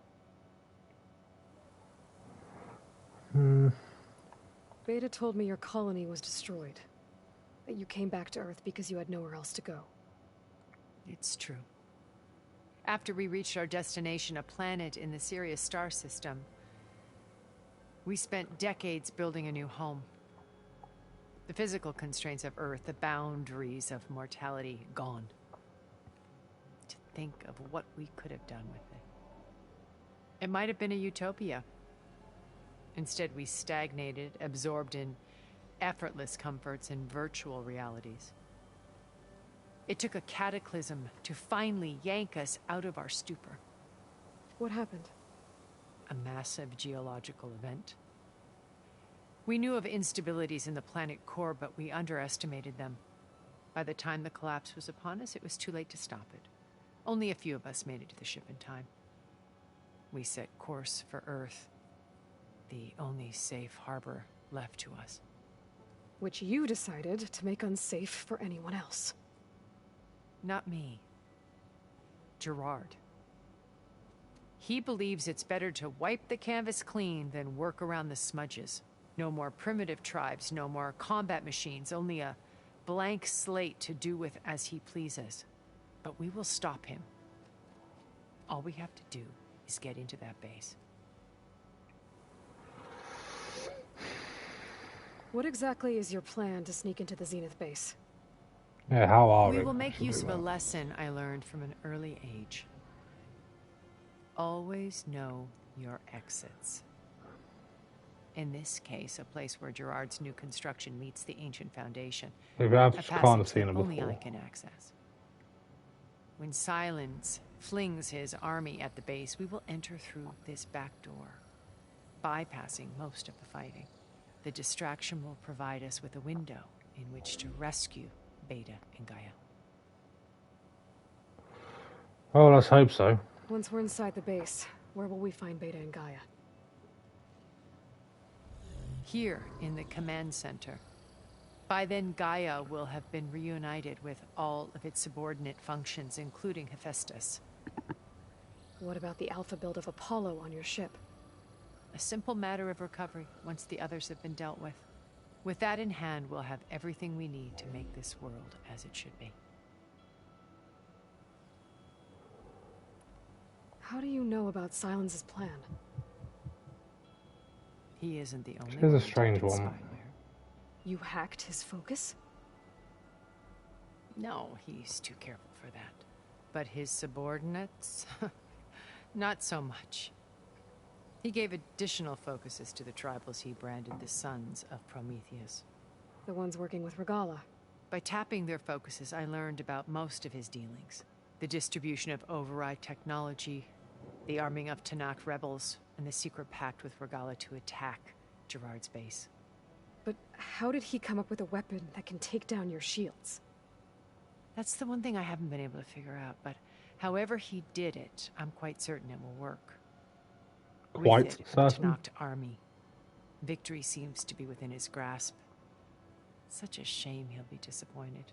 Beta told me your colony was destroyed. That you came back to Earth because you had nowhere else to go. It's true. After we reached our destination, a planet in the Sirius star system, we spent decades building a new home. The physical constraints of Earth, the boundaries of mortality, gone. To think of what we could have done with it. It might have been a utopia. Instead, we stagnated, absorbed in effortless comforts and virtual realities. It took a cataclysm to finally yank us out of our stupor. What happened? A massive geological event. We knew of instabilities in the planet core, but we underestimated them. By the time the collapse was upon us, it was too late to stop it. Only a few of us made it to the ship in time. We set course for Earth, the only safe harbor left to us. Which you decided to make unsafe for anyone else. Not me. Gerard. He believes it's better to wipe the canvas clean than work around the smudges. No more primitive tribes, no more combat machines, only a blank slate to do with as he pleases. But we will stop him. All we have to do is get into that base. What exactly is your plan to sneak into the Zenith base? Yeah, how are we? We will make use of a lesson I learned from an early age. Always know your exits. In this case, a place where Gerard's new construction meets the ancient foundation. Maybe I've A just passage kind of seen that it only before. I can access. When Silence flings his army at the base, we will enter through this back door, bypassing most of the fighting. The distraction will provide us with a window in which to rescue Beta and Gaia. Well, let's hope so. Once we're inside the base, where will we find Beta and Gaia? Here in the command center. By then, Gaia will have been reunited with all of its subordinate functions, including Hephaestus. What about the alpha build of Apollo on your ship? A simple matter of recovery once the others have been dealt with. With that in hand, we'll have everything we need to make this world as it should be. How do you know about Silence's plan? He isn't the only Here's a one strange detecting one. spyware. You hacked his focus? No, he's too careful for that. But his subordinates? Not so much. He gave additional focuses to the tribals he branded the Sons of Prometheus. The ones working with Regala. By tapping their focuses, I learned about most of his dealings. The distribution of override technology, the arming of Tanakh rebels, and the secret pact with Regala to attack Gerard's base. But how did he come up with a weapon that can take down your shields? That's the one thing I haven't been able to figure out, but however he did it, I'm quite certain it will work. Quite With it, certain? Tanakh army. Victory seems to be within his grasp. Such a shame he'll be disappointed.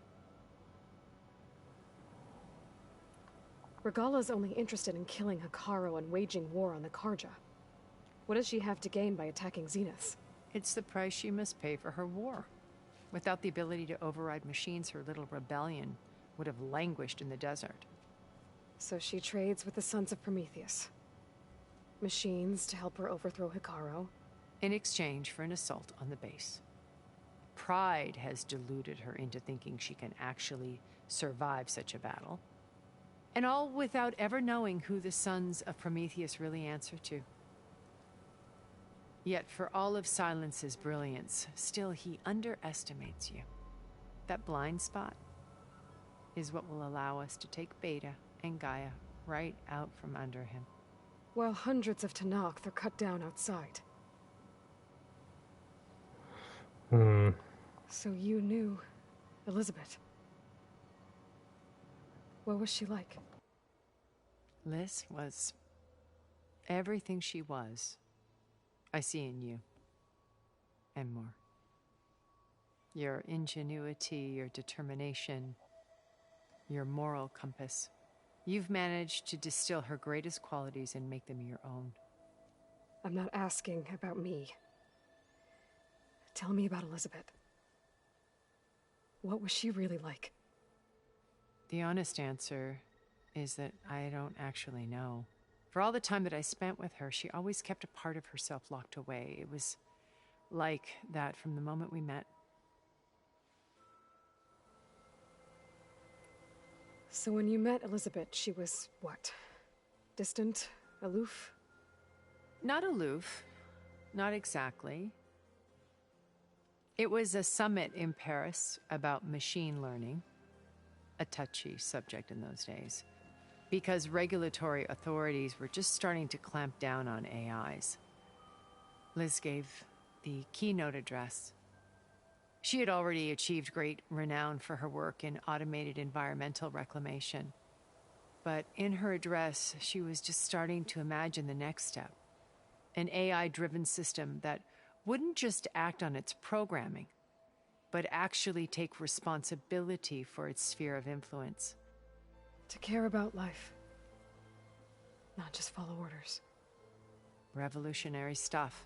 Regala's only interested in killing Hikaru and waging war on the Karja. What does she have to gain by attacking Zenith? It's the price she must pay for her war. Without the ability to override machines, her little rebellion would have languished in the desert. So she trades with the Sons of Prometheus. Machines to help her overthrow Hikaru. In exchange for an assault on the base. pride has deluded her into thinking she can actually survive such a battle. And all without ever knowing who the sons of Prometheus really answer to. Yet for all of Silence's brilliance, still he underestimates you. That blind spot is what will allow us to take Beta and Gaia right out from under him. While hundreds of Tenakth are cut down outside. So you knew Elizabeth. What was she like? Liz was everything she was. I see in you. And more. Your ingenuity, your determination, your moral compass. You've managed to distill her greatest qualities and make them your own. I'm not asking about me. Tell me about Elizabeth. What was she really like? The honest answer is that I don't actually know. For all the time that I spent with her, she always kept a part of herself locked away. It was like that from the moment we met. So when you met Elizabeth, she was what? Distant? Aloof? Not aloof. Not exactly. It was a summit in Paris about machine learning, a touchy subject in those days, because regulatory authorities were just starting to clamp down on AIs. Liz gave the keynote address. She had already achieved great renown for her work in automated environmental reclamation. But in her address, she was just starting to imagine the next step. An AI-driven system that wouldn't just act on its programming, but actually take responsibility for its sphere of influence. To care about life. Not just follow orders. Revolutionary stuff.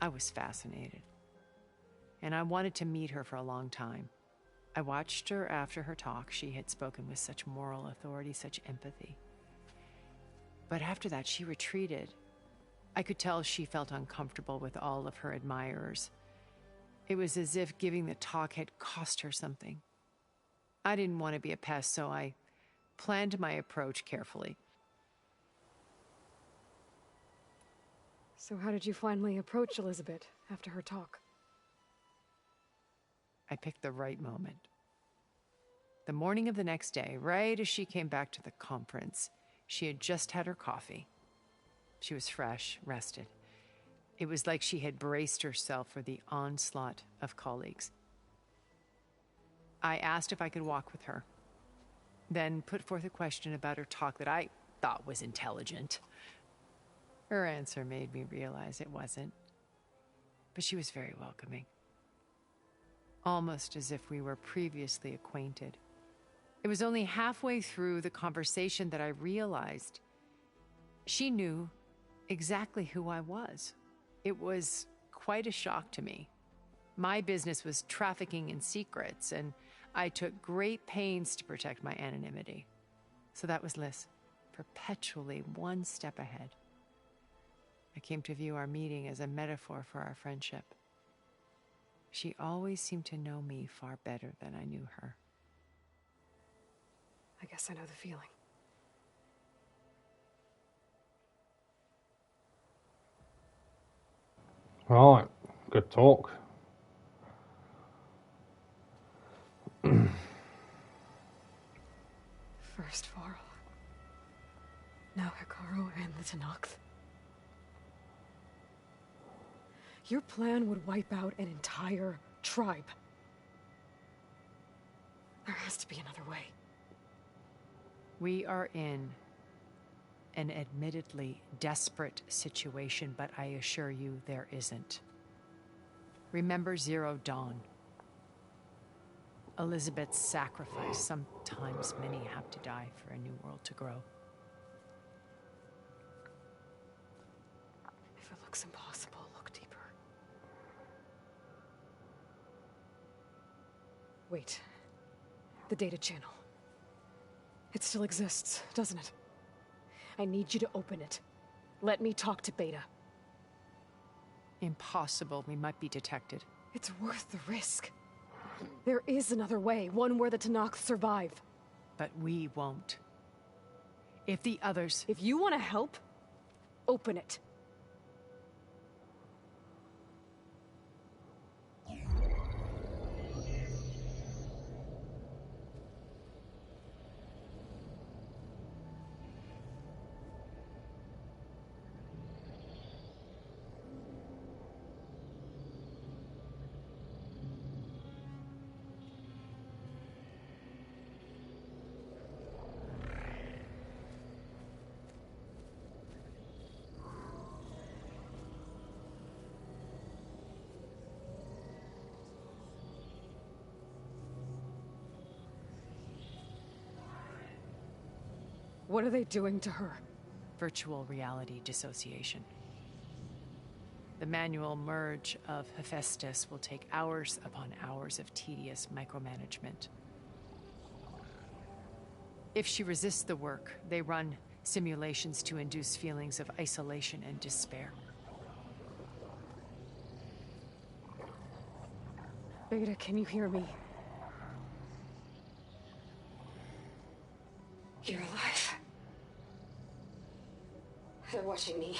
I was fascinated. And I wanted to meet her for a long time. I watched her after her talk. She had spoken with such moral authority, such empathy. But after that, she retreated. I could tell she felt uncomfortable with all of her admirers. It was as if giving the talk had cost her something. I didn't want to be a pest, so I planned my approach carefully. So how did you finally approach Elizabeth after her talk? I picked the right moment. The morning of the next day, right as she came back to the conference, she had just had her coffee. She was fresh, rested. It was like she had braced herself for the onslaught of colleagues. I asked if I could walk with her, then put forth a question about her talk that I thought was intelligent. Her answer made me realize it wasn't, but she was very welcoming. Almost as if we were previously acquainted. It was only halfway through the conversation that I realized she knew exactly who I was. It was quite a shock to me. My business was trafficking in secrets, and I took great pains to protect my anonymity. So that was Liz, perpetually one step ahead. I came to view our meeting as a metaphor for our friendship. She always seemed to know me far better than I knew her. I guess I know the feeling. Right, good talk. First Varl. Now Hikaru and the Tenakth. Your plan would wipe out an entire tribe. There has to be another way. We are in an admittedly desperate situation, but I assure you there isn't. Remember Zero Dawn. Elizabeth's sacrifice. Sometimes many have to die for a new world to grow. If it looks impossible, look deeper. Wait. The data channel. It still exists, doesn't it? I need you to open it. Let me talk to Beta. Impossible. We might be detected. It's worth the risk. There is another way, one where the Tanakh survive. But we won't. If the others... If you want to help, open it. What are they doing to her? Virtual reality dissociation. The manual merge of Hephaestus will take hours upon hours of tedious micromanagement. If she resists the work, they run simulations to induce feelings of isolation and despair. Beta, can you hear me? You're alive. They're watching me.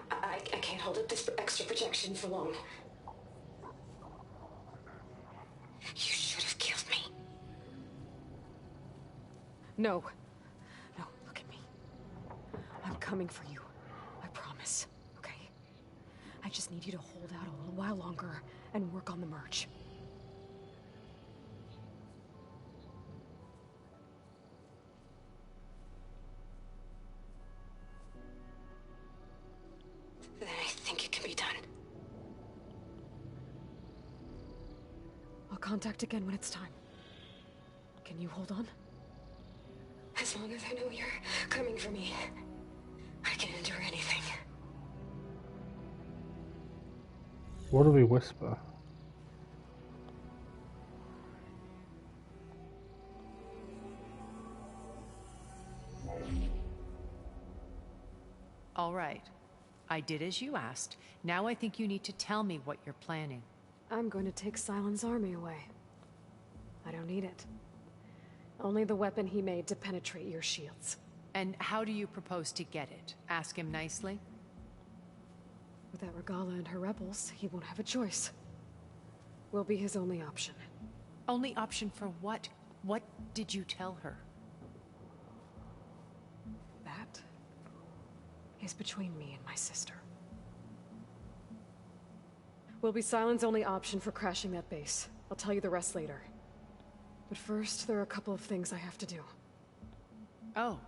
I can't hold up this extra protection for long. You should have killed me. No. No, look at me. I'm coming for you. I promise. Okay? I just need you to hold out a little while longer and work on the merge. Then I think it can be done. I'll contact again when it's time. Can you hold on? As long as I know you're coming for me, I can endure anything. What do we whisper? All right. I did as you asked. Now I think you need to tell me what you're planning. I'm going to take Silent's army away. I don't need it. Only the weapon he made to penetrate your shields. And how do you propose to get it? Ask him nicely? Without Regala and her rebels, he won't have a choice. We'll be his only option. Only option for what? What did you tell her? That is between me and my sister. Will be Silent's only option for crashing that base. I'll tell you the rest later. But first, there are a couple of things I have to do. Oh.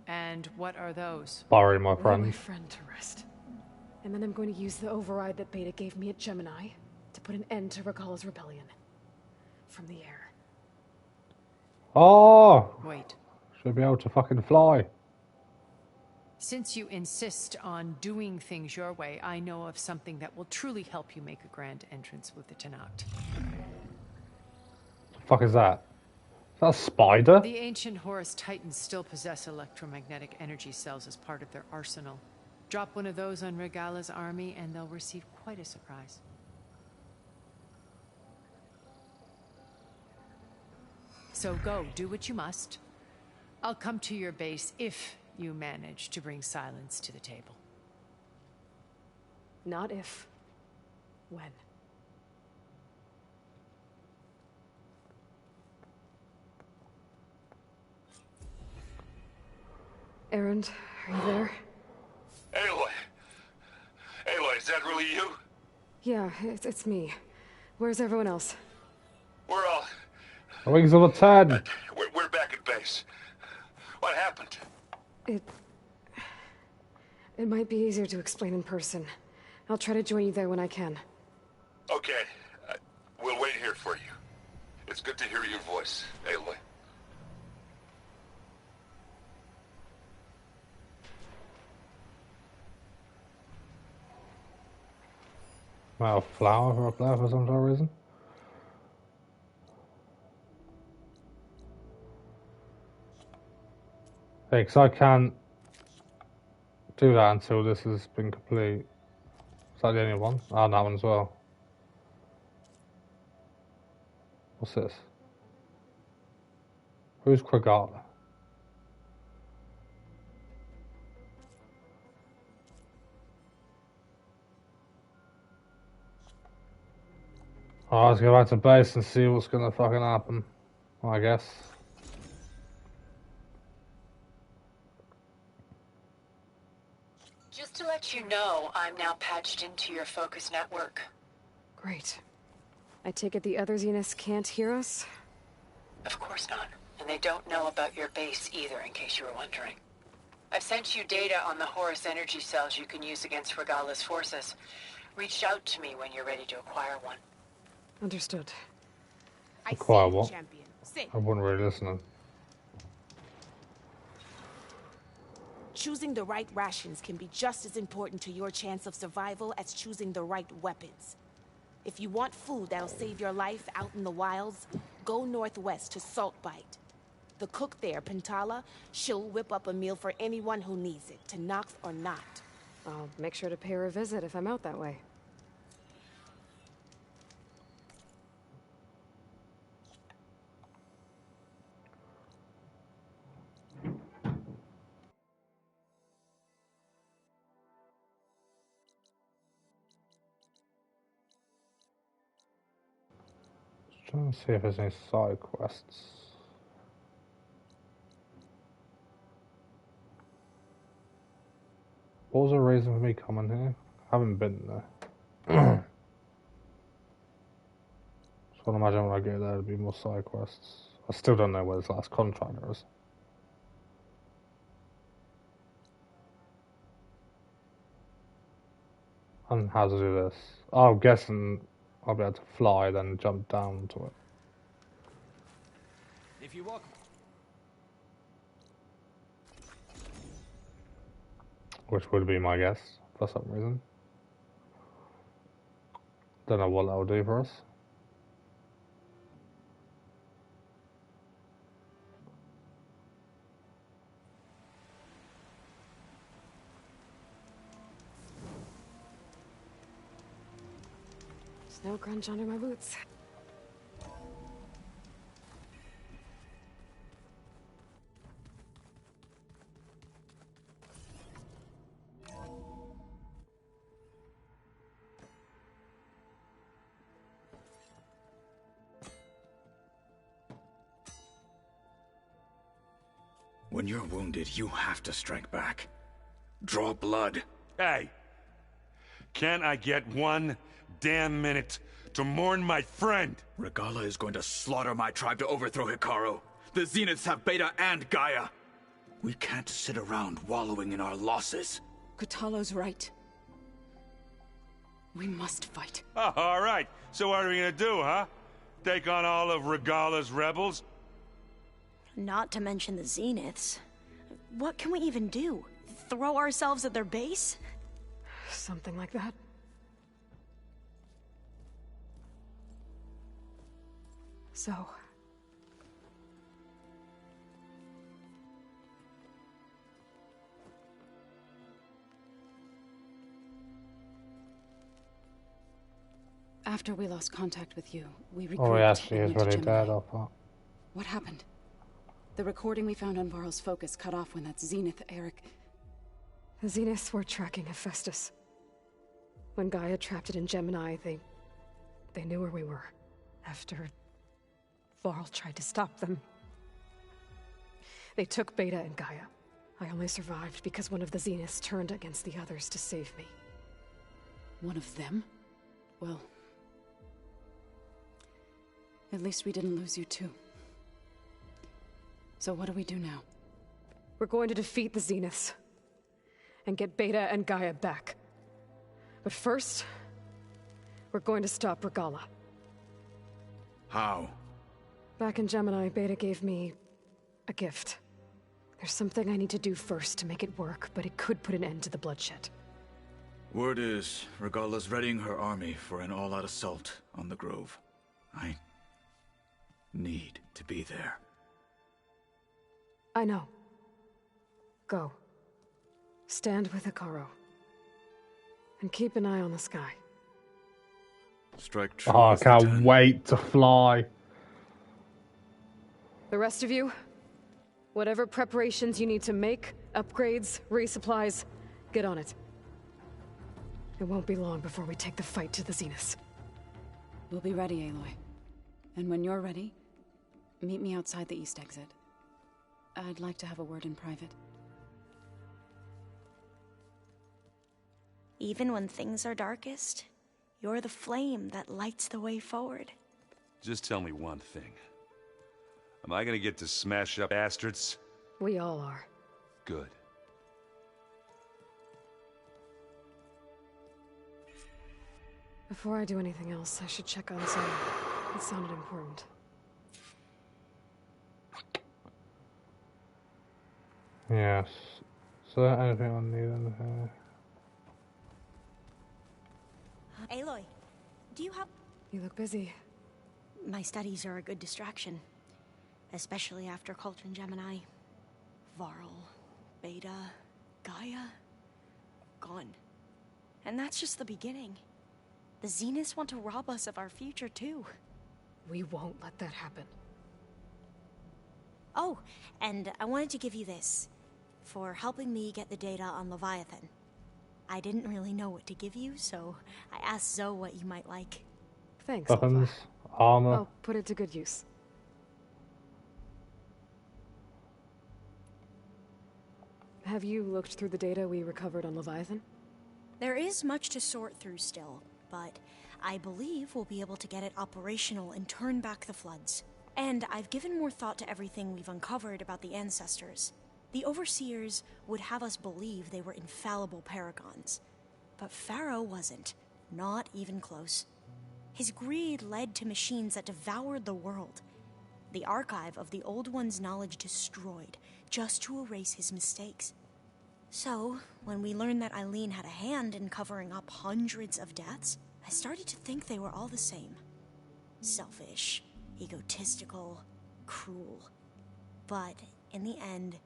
And what are those? Sorry, my Lay friend. my friend to rest. And then I'm going to use the override that Beta gave me at Gemini to put an end to Regala's rebellion. From the air. Oh! Wait. Should be able to fucking fly. Since you insist on doing things your way, I know of something that will truly help you make a grand entrance with the Tanakh. The fuck is that? Is that a spider? The ancient Horus Titans still possess electromagnetic energy cells as part of their arsenal. Drop one of those on Regala's army and they'll receive quite a surprise. So go, do what you must. I'll come to your base if you manage to bring silence to the table. Not if. When. Erend, are you there? Aloy! Aloy, is that really you? Yeah, it's me. Where's everyone else? We're all... Wings of a 10. We're back at base. What happened? It might be easier to explain in person. I'll try to join you there when I can. Okay. We'll wait here for you. It's good to hear your voice, Aloy. Well, flower up there for some sort of reason. Hey, because I can't do that until this has been complete. Is that the only one? Oh, that one as well. What's this? Who's Kragala? Oh, let's go back to base and see what's gonna fucking happen. I guess. Just to let you know, I'm now patched into your focus network. Great. I take it the other Zeniths can't hear us? Of course not. And they don't know about your base either, in case you were wondering. I've sent you data on the Horus energy cells you can use against Regala's forces. Reach out to me when you're ready to acquire one. Understood. Acquire what? I wasn't really listening. Choosing the right rations can be just as important to your chance of survival as choosing the right weapons. If you want food that'll save your life out in the wilds, go northwest to Saltbite. The cook there, Pentala, she'll whip up a meal for anyone who needs it, to Nox or not. I'll make sure to pay her a visit if I'm out that way. Trying to see if there's any side quests. What was the reason for me coming here? I haven't been there. Just want to imagine when I get there, there'll be more side quests. I still don't know where this last contractor is. And how to do this. Oh, I'm guessing I'll be able to fly, then jump down to it. If you walk. Which would be my guess, for some reason. Don't know what that'll do for us. Snow crunch under my boots. When you're wounded, you have to strike back. Draw blood. Hey! Can't I get 1 damn minute to mourn my friend? Regala is going to slaughter my tribe to overthrow Hikaru. The Zeniths have Beta and Gaia. We can't sit around wallowing in our losses. Kutalo's right. We must fight. Oh, all right. So what are we gonna do, huh? Take on all of Regala's rebels? Not to mention the Zeniths. What can we even do? Throw ourselves at their base? Something like that. So... After we lost contact with you, we regrouped. Oh, yeah, she and is went to really Gemini. dead, I thought. What happened? The recording we found on Varl's focus cut off when that Zenith, Eric... The Zeniths were tracking Hephaestus. When Gaia trapped it in Gemini, they knew where we were. After Varl tried to stop them. They took Beta and Gaia. I only survived because one of the Zeniths turned against the others to save me. One of them? Well... At least we didn't lose you too. So what do we do now? We're going to defeat the Zeniths. And get Beta and Gaia back. But first... we're going to stop Regala. How? Back in Gemini, Beta gave me... a gift. There's something I need to do first to make it work, but it could put an end to the bloodshed. Word is, Regala's readying her army for an all-out assault on the Grove. I need to be there. I know. Go. Stand with Hikaru. And keep an eye on the sky. Strike true. Oh, I can't wait to fly. The rest of you, whatever preparations you need to make, upgrades, resupplies, get on it. It won't be long before we take the fight to the Zeniths. We'll be ready, Aloy. And when you're ready, meet me outside the east exit. I'd like to have a word in private. Even when things are darkest, you're the flame that lights the way forward. Just tell me one thing. Am I gonna get to smash up bastards? We all are. Good. Before I do anything else, I should check on Zoe. It sounded important. Yes. So anything on the anything? Aloy, do you have... You look busy. My studies are a good distraction. Especially after Cauldron Gemini. Varl, Beta, Gaia... gone. And that's just the beginning. The Zeniths want to rob us of our future, too. We won't let that happen. Oh, and I wanted to give you this. For helping me get the data on Leviathan. I didn't really know what to give you, so I asked Zoe what you might like. Thanks, Weapons, armor. I'll put it to good use. Have you looked through the data we recovered on Leviathan? There is much to sort through still, but I believe we'll be able to get it operational and turn back the floods. And I've given more thought to everything we've uncovered about the ancestors. The Overseers would have us believe they were infallible paragons. But Pharaoh wasn't. Not even close. His greed led to machines that devoured the world. The archive of the Old One's knowledge destroyed, just to erase his mistakes. So, when we learned that Eileen had a hand in covering up hundreds of deaths, I started to think they were all the same. Selfish, egotistical, cruel. But, in the end,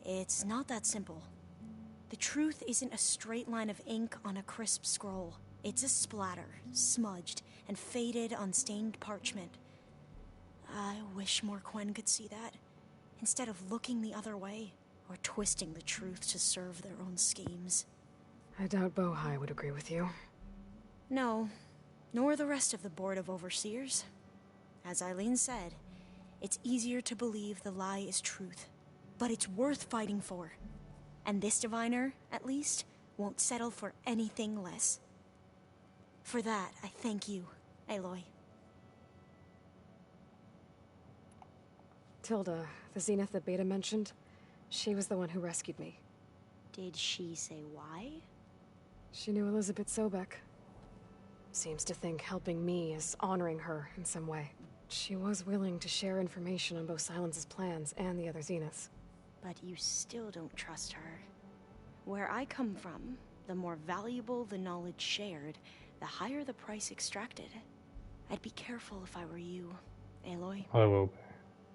it's not that simple. The truth isn't a straight line of ink on a crisp scroll. It's a splatter, smudged, and faded on stained parchment. I wish more Quen could see that, instead of looking the other way, or twisting the truth to serve their own schemes. I doubt Bohai would agree with you. No, nor the rest of the Board of Overseers. As Eileen said, it's easier to believe the lie is truth, but it's worth fighting for. And this diviner, at least, won't settle for anything less. For that, I thank you, Aloy. Tilda, the Zenith that Beta mentioned, she was the one who rescued me. Did she say why? She knew Elizabeth Sobek. Seems to think helping me is honoring her in some way. She was willing to share information on both Silence's plans and the other Zeniths. But you still don't trust her. Where I come from, the more valuable the knowledge shared, the higher the price extracted. I'd be careful if I were you, Aloy. I will be.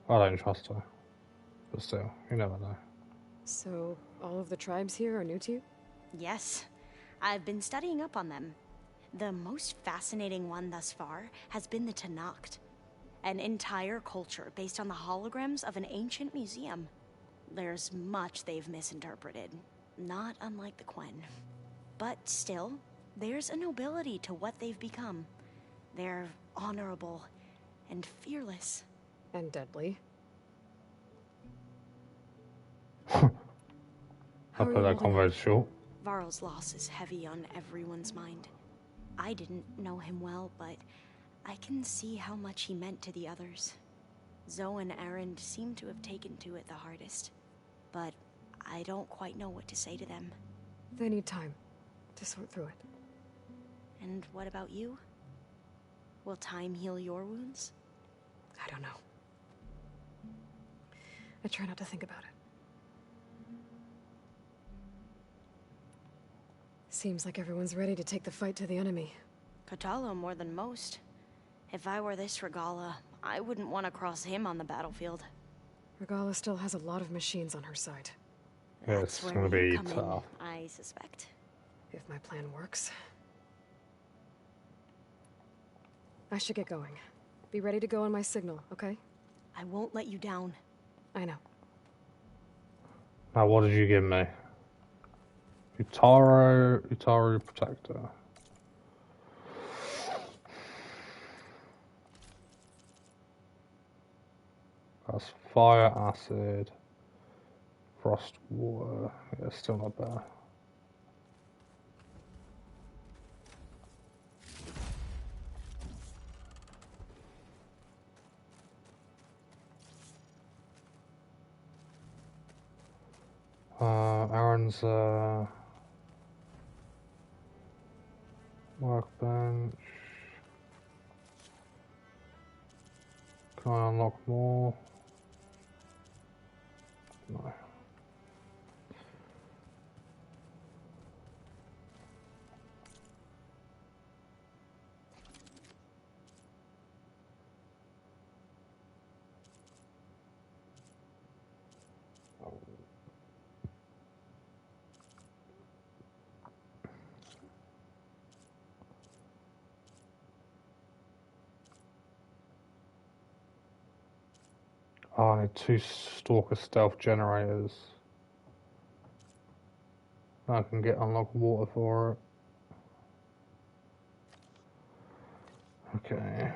I don't trust her. But still, you never know. So, all of the tribes here are new to you? Yes. I've been studying up on them. The most fascinating one thus far has been the Tenakth. An entire culture based on the holograms of an ancient museum. There's much they've misinterpreted, not unlike the Quen. But still, there's a nobility to what they've become. They're honorable and fearless. And deadly. I put that convo short. Varl's loss is heavy on everyone's mind. I didn't know him well, but I can see how much he meant to the others. Zoe and Erend seem to have taken to it the hardest, but I don't quite know what to say to them. They need time to sort through it. And what about you? Will time heal your wounds? I don't know. I try not to think about it. Seems like everyone's ready to take the fight to the enemy. Kotallo more than most. If I were this Regala, I wouldn't want to cross him on the battlefield. Regala still has a lot of machines on her side. Yeah, it's gonna be tough. I suspect. If my plan works. I should get going. Be ready to go on my signal, okay? I won't let you down. I know. Now, what did you give me? Utaru Protector. That's fire, acid, frost, water. Yeah, still not bad. Aaron's workbench. Can I unlock more? No. Oh, I need 2 Stalker Stealth generators. I can get unlock water for it. Okay.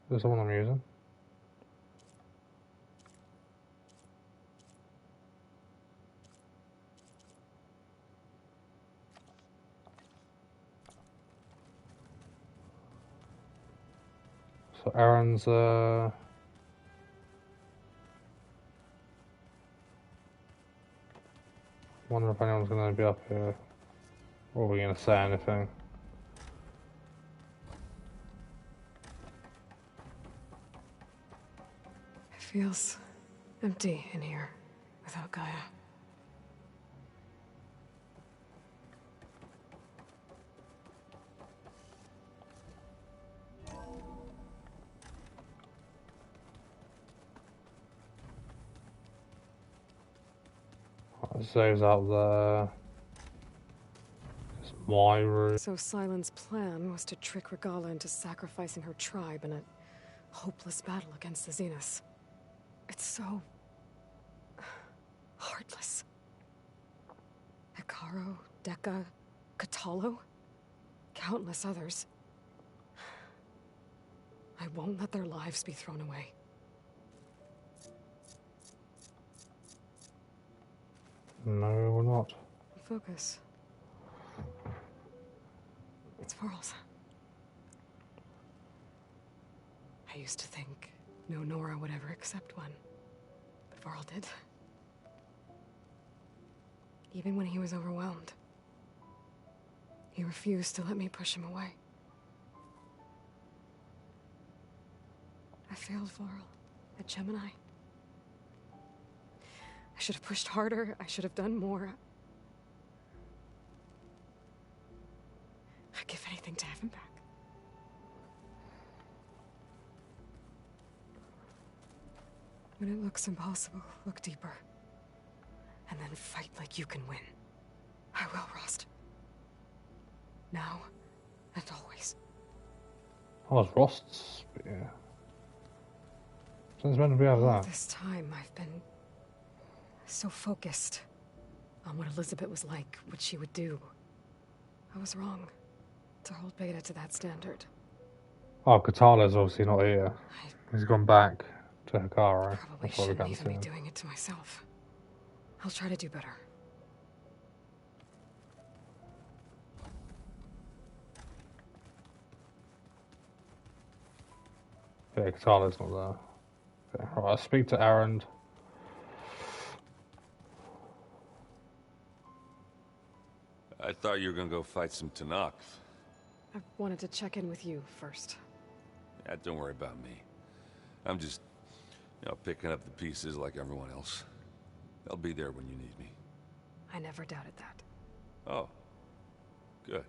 This is the one I'm using. So Aaron's wonder if anyone's gonna be up here. Or are we gonna say anything? It feels empty in here without Gaia. Zoe's out there. It's my room. So Silent's plan was to trick Regala into sacrificing her tribe in a hopeless battle against the Zeniths. It's so heartless. Hikaru, Deka, Katalo, countless others. I won't let their lives be thrown away. No, we're not. Focus. It's pearls. I used to think no Nora would ever accept one, but Varl did. Even when he was overwhelmed, he refused to let me push him away. I failed Varl at Gemini. I should have pushed harder. I should have done more. I'd give anything to have him back. When it looks impossible, look deeper. And then fight like you can win. I will, Rost. Now and always. Oh, it's Rost's spear. Since when did we have All that? this time, I've been so focused on what Elizabeth was like, what she would do. I was wrong to hold Beta to that standard. Oh, Katala's obviously not here. He's gone back to Hikaru. Probably That's why we shouldn't can't even see be him. doing it to myself. I'll try to do better. Yeah, Katala's not there. Okay, right, I'll speak to Aaron. I thought you were gonna go fight some Tanakh. I wanted to check in with you first. Yeah, don't worry about me. I'm just, picking up the pieces like everyone else. I'll be there when you need me. I never doubted that. Oh. Good.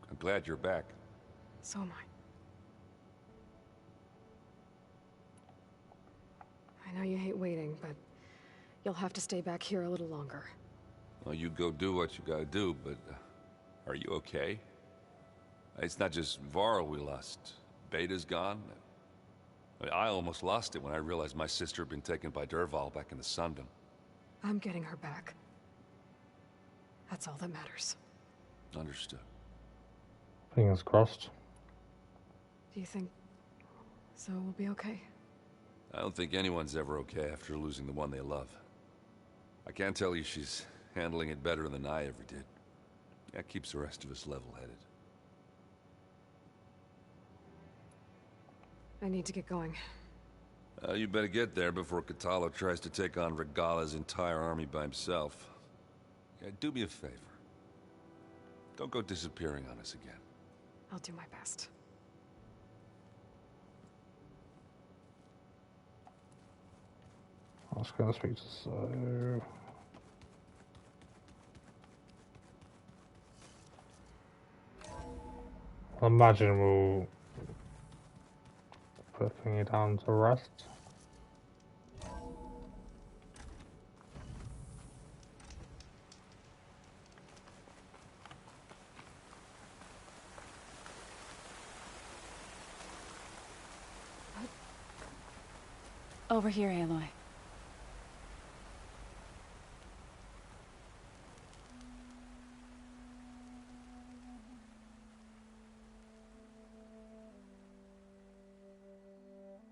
I'm glad you're back. So am I. I know you hate waiting, but you'll have to stay back here a little longer. Well, you go do what you gotta do, but Are you okay? It's not just Varl we lost. Beta's gone. I almost lost it when I realized my sister had been taken by Dervahl back in the Sundom. I'm getting her back. That's all that matters. Understood. Fingers crossed. Do you think Zoe will be okay? I don't think anyone's ever okay after losing the one they love. I can't tell you she's handling it better than I ever did. That keeps the rest of us level-headed. I need to get going. You better get there before Katalo tries to take on Regala's entire army by himself. Yeah, do me a favor. Don't go disappearing on us again. I'll do my best. I was going to speak to Zoe. I imagine we'll put thingy down to rest. Over here, Aloy.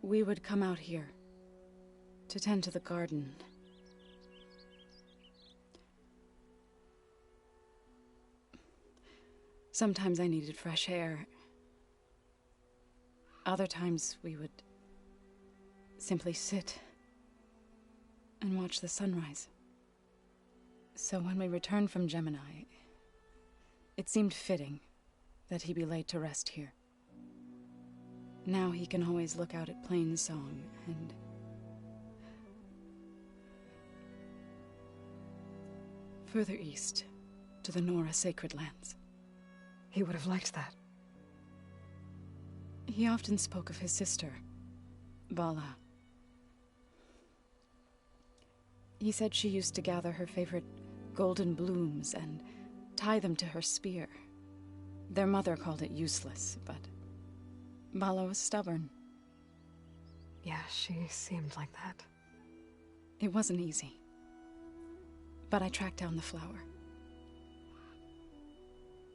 We would come out here to tend to the garden. Sometimes I needed fresh air. Other times we would simply sit and watch the sunrise. So when we returned from Gemini, it seemed fitting that he be laid to rest here. Now he can always look out at Plainsong and further east to the Nora Sacred Lands. He would have liked that. He often spoke of his sister, Vala. He said she used to gather her favorite golden blooms and tie them to her spear. Their mother called it useless, but Vala was stubborn. Yeah, she seemed like that. It wasn't easy. But I tracked down the flower.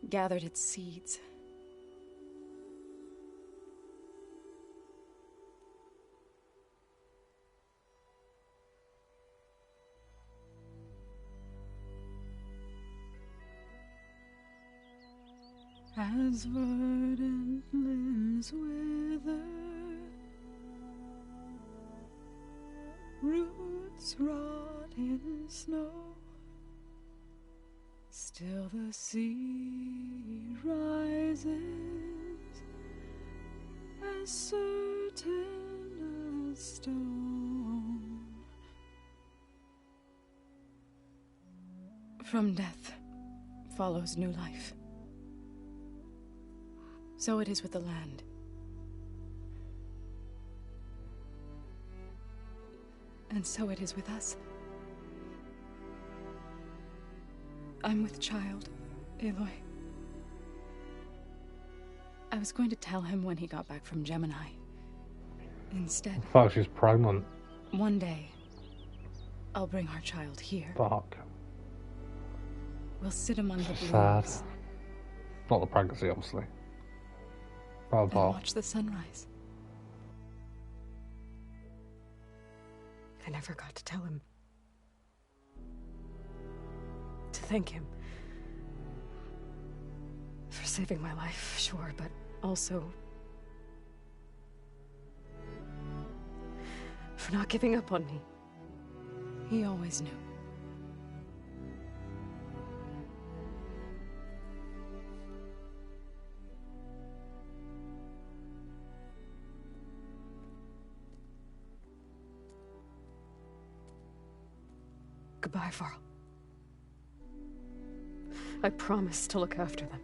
Gathered its seeds. As verdant limbs wither, roots rot in snow, still the sea rises, as certain as stone. From death follows new life. So it is with the land. And so it is with us. I'm with child, Aloy. I was going to tell him when he got back from Gemini. Instead, Fuck, she's pregnant. one day, I'll bring our child here. Fuck. We'll sit among the Sad. blooms Not the pregnancy, obviously. and watch the sunrise. I never got to tell him. To thank him. For saving my life, sure, but also for not giving up on me. He always knew. Goodbye, Varl. I promise to look after them.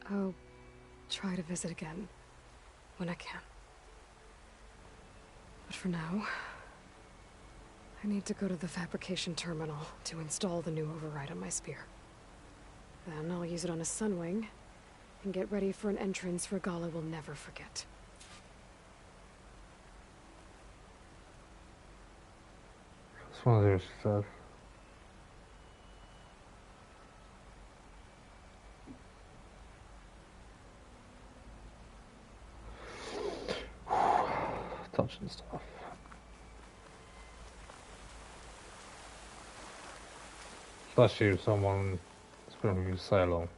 I'll try to visit again when I can. But for now, I need to go to the fabrication terminal to install the new override on my spear. Then I'll use it on a sunwing and get ready for an entrance Regala will never forget. Just want to do what she said. Touching stuff. Especially if someone has been with you so long.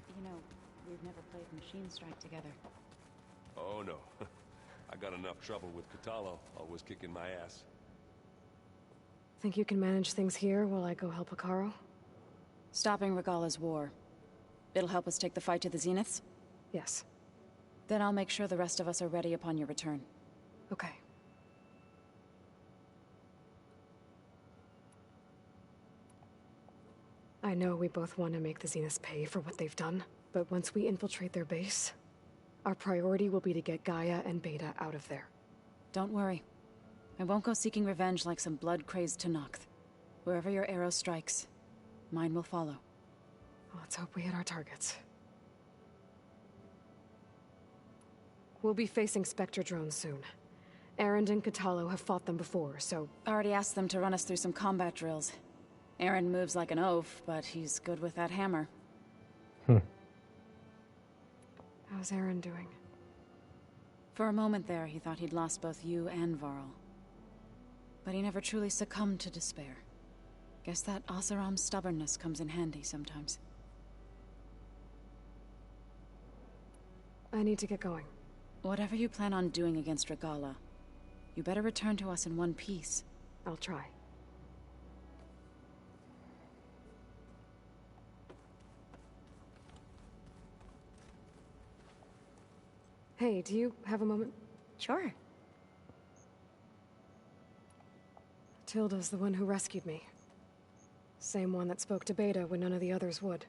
You know, we've never played Machine Strike together. Oh no. I got enough trouble with Catalo, always kicking my ass. Think you can manage things here while I go help Akaro? Stopping Regala's war. It'll help us take the fight to the Zeniths? Yes. Then I'll make sure the rest of us are ready upon your return. Okay. I know we both want to make the Zeniths pay for what they've done, but once we infiltrate their base, our priority will be to get Gaia and Beta out of there. Don't worry. I won't go seeking revenge like some blood-crazed Tenakth. Wherever your arrow strikes, mine will follow. Let's hope we hit our targets. We'll be facing Spectre drones soon. Erend and Catalo have fought them before, so... Already asked them to run us through some combat drills. Erend moves like an oaf, but he's good with that hammer. How's Erend doing? For a moment there, he thought he'd lost both you and Varl. But he never truly succumbed to despair. Guess that Oseram's stubbornness comes in handy sometimes. I need to get going. Whatever you plan on doing against Regala, you better return to us in one piece. I'll try. Hey, do you have a moment? Sure. Tilda's the one who rescued me. Same one that spoke to Beta when none of the others would.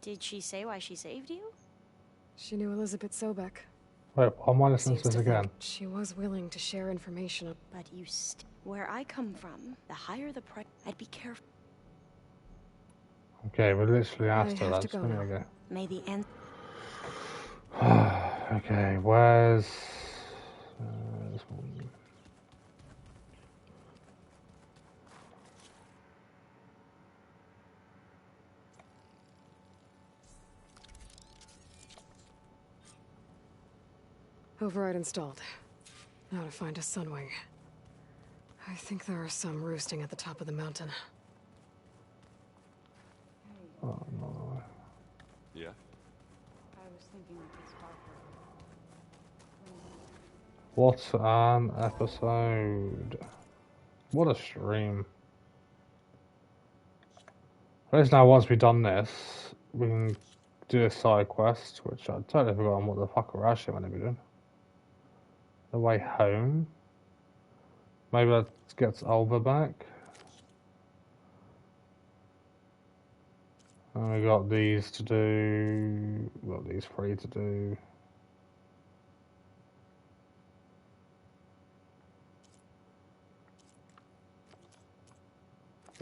Did she say why she saved you? She knew Elizabeth Sobek. Wait, I might listen to Seems this again. She was willing to share information. But you where I come from, the higher the price, I'd be careful. Okay, we literally asked her have that to just a go minute now. ago. May the end. Okay, where's... this one. Override installed. Now to find a sunwing. I think there are some roosting at the top of the mountain. Oh, no. Yeah? I was thinking we could start What an episode. What a stream. At least now once we've done this, we can do a side quest, which I totally forgot what the fuck we're actually going to be doing. The way home. Maybe that gets Alva back. And we got these to do. We got these 3 to do.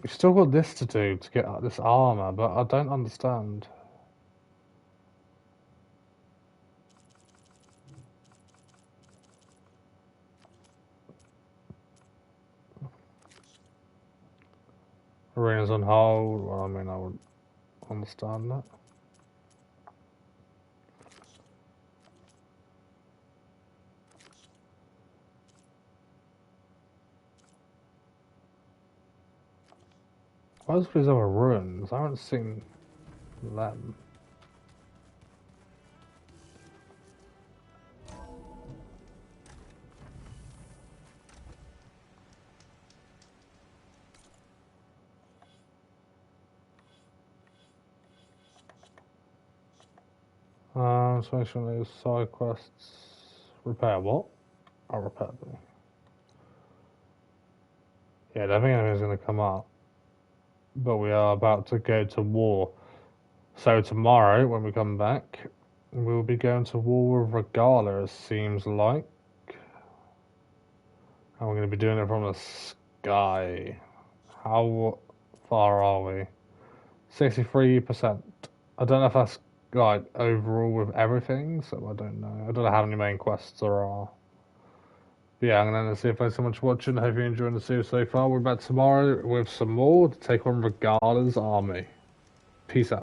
We've still got this to do to get this armor, but I don't understand. Arena's on hold. Well, I mean, I would understand that. Where's these other ruins? I haven't seen them. So make sure those side quests repair what? I'll repair them. Yeah, I don't think anything's going to come up. But we are about to go to war. So tomorrow, when we come back, we'll be going to war with Regala, it seems like. And we're going to be doing it from the sky. How far are we? 63%. I don't know if that's like overall with everything, so I don't know. I don't know how many main quests there are. But yeah, I'm going to see if thanks so much for watching. Hope you're enjoying the series so far. We're back tomorrow with some more to take on Regala's army. Peace out.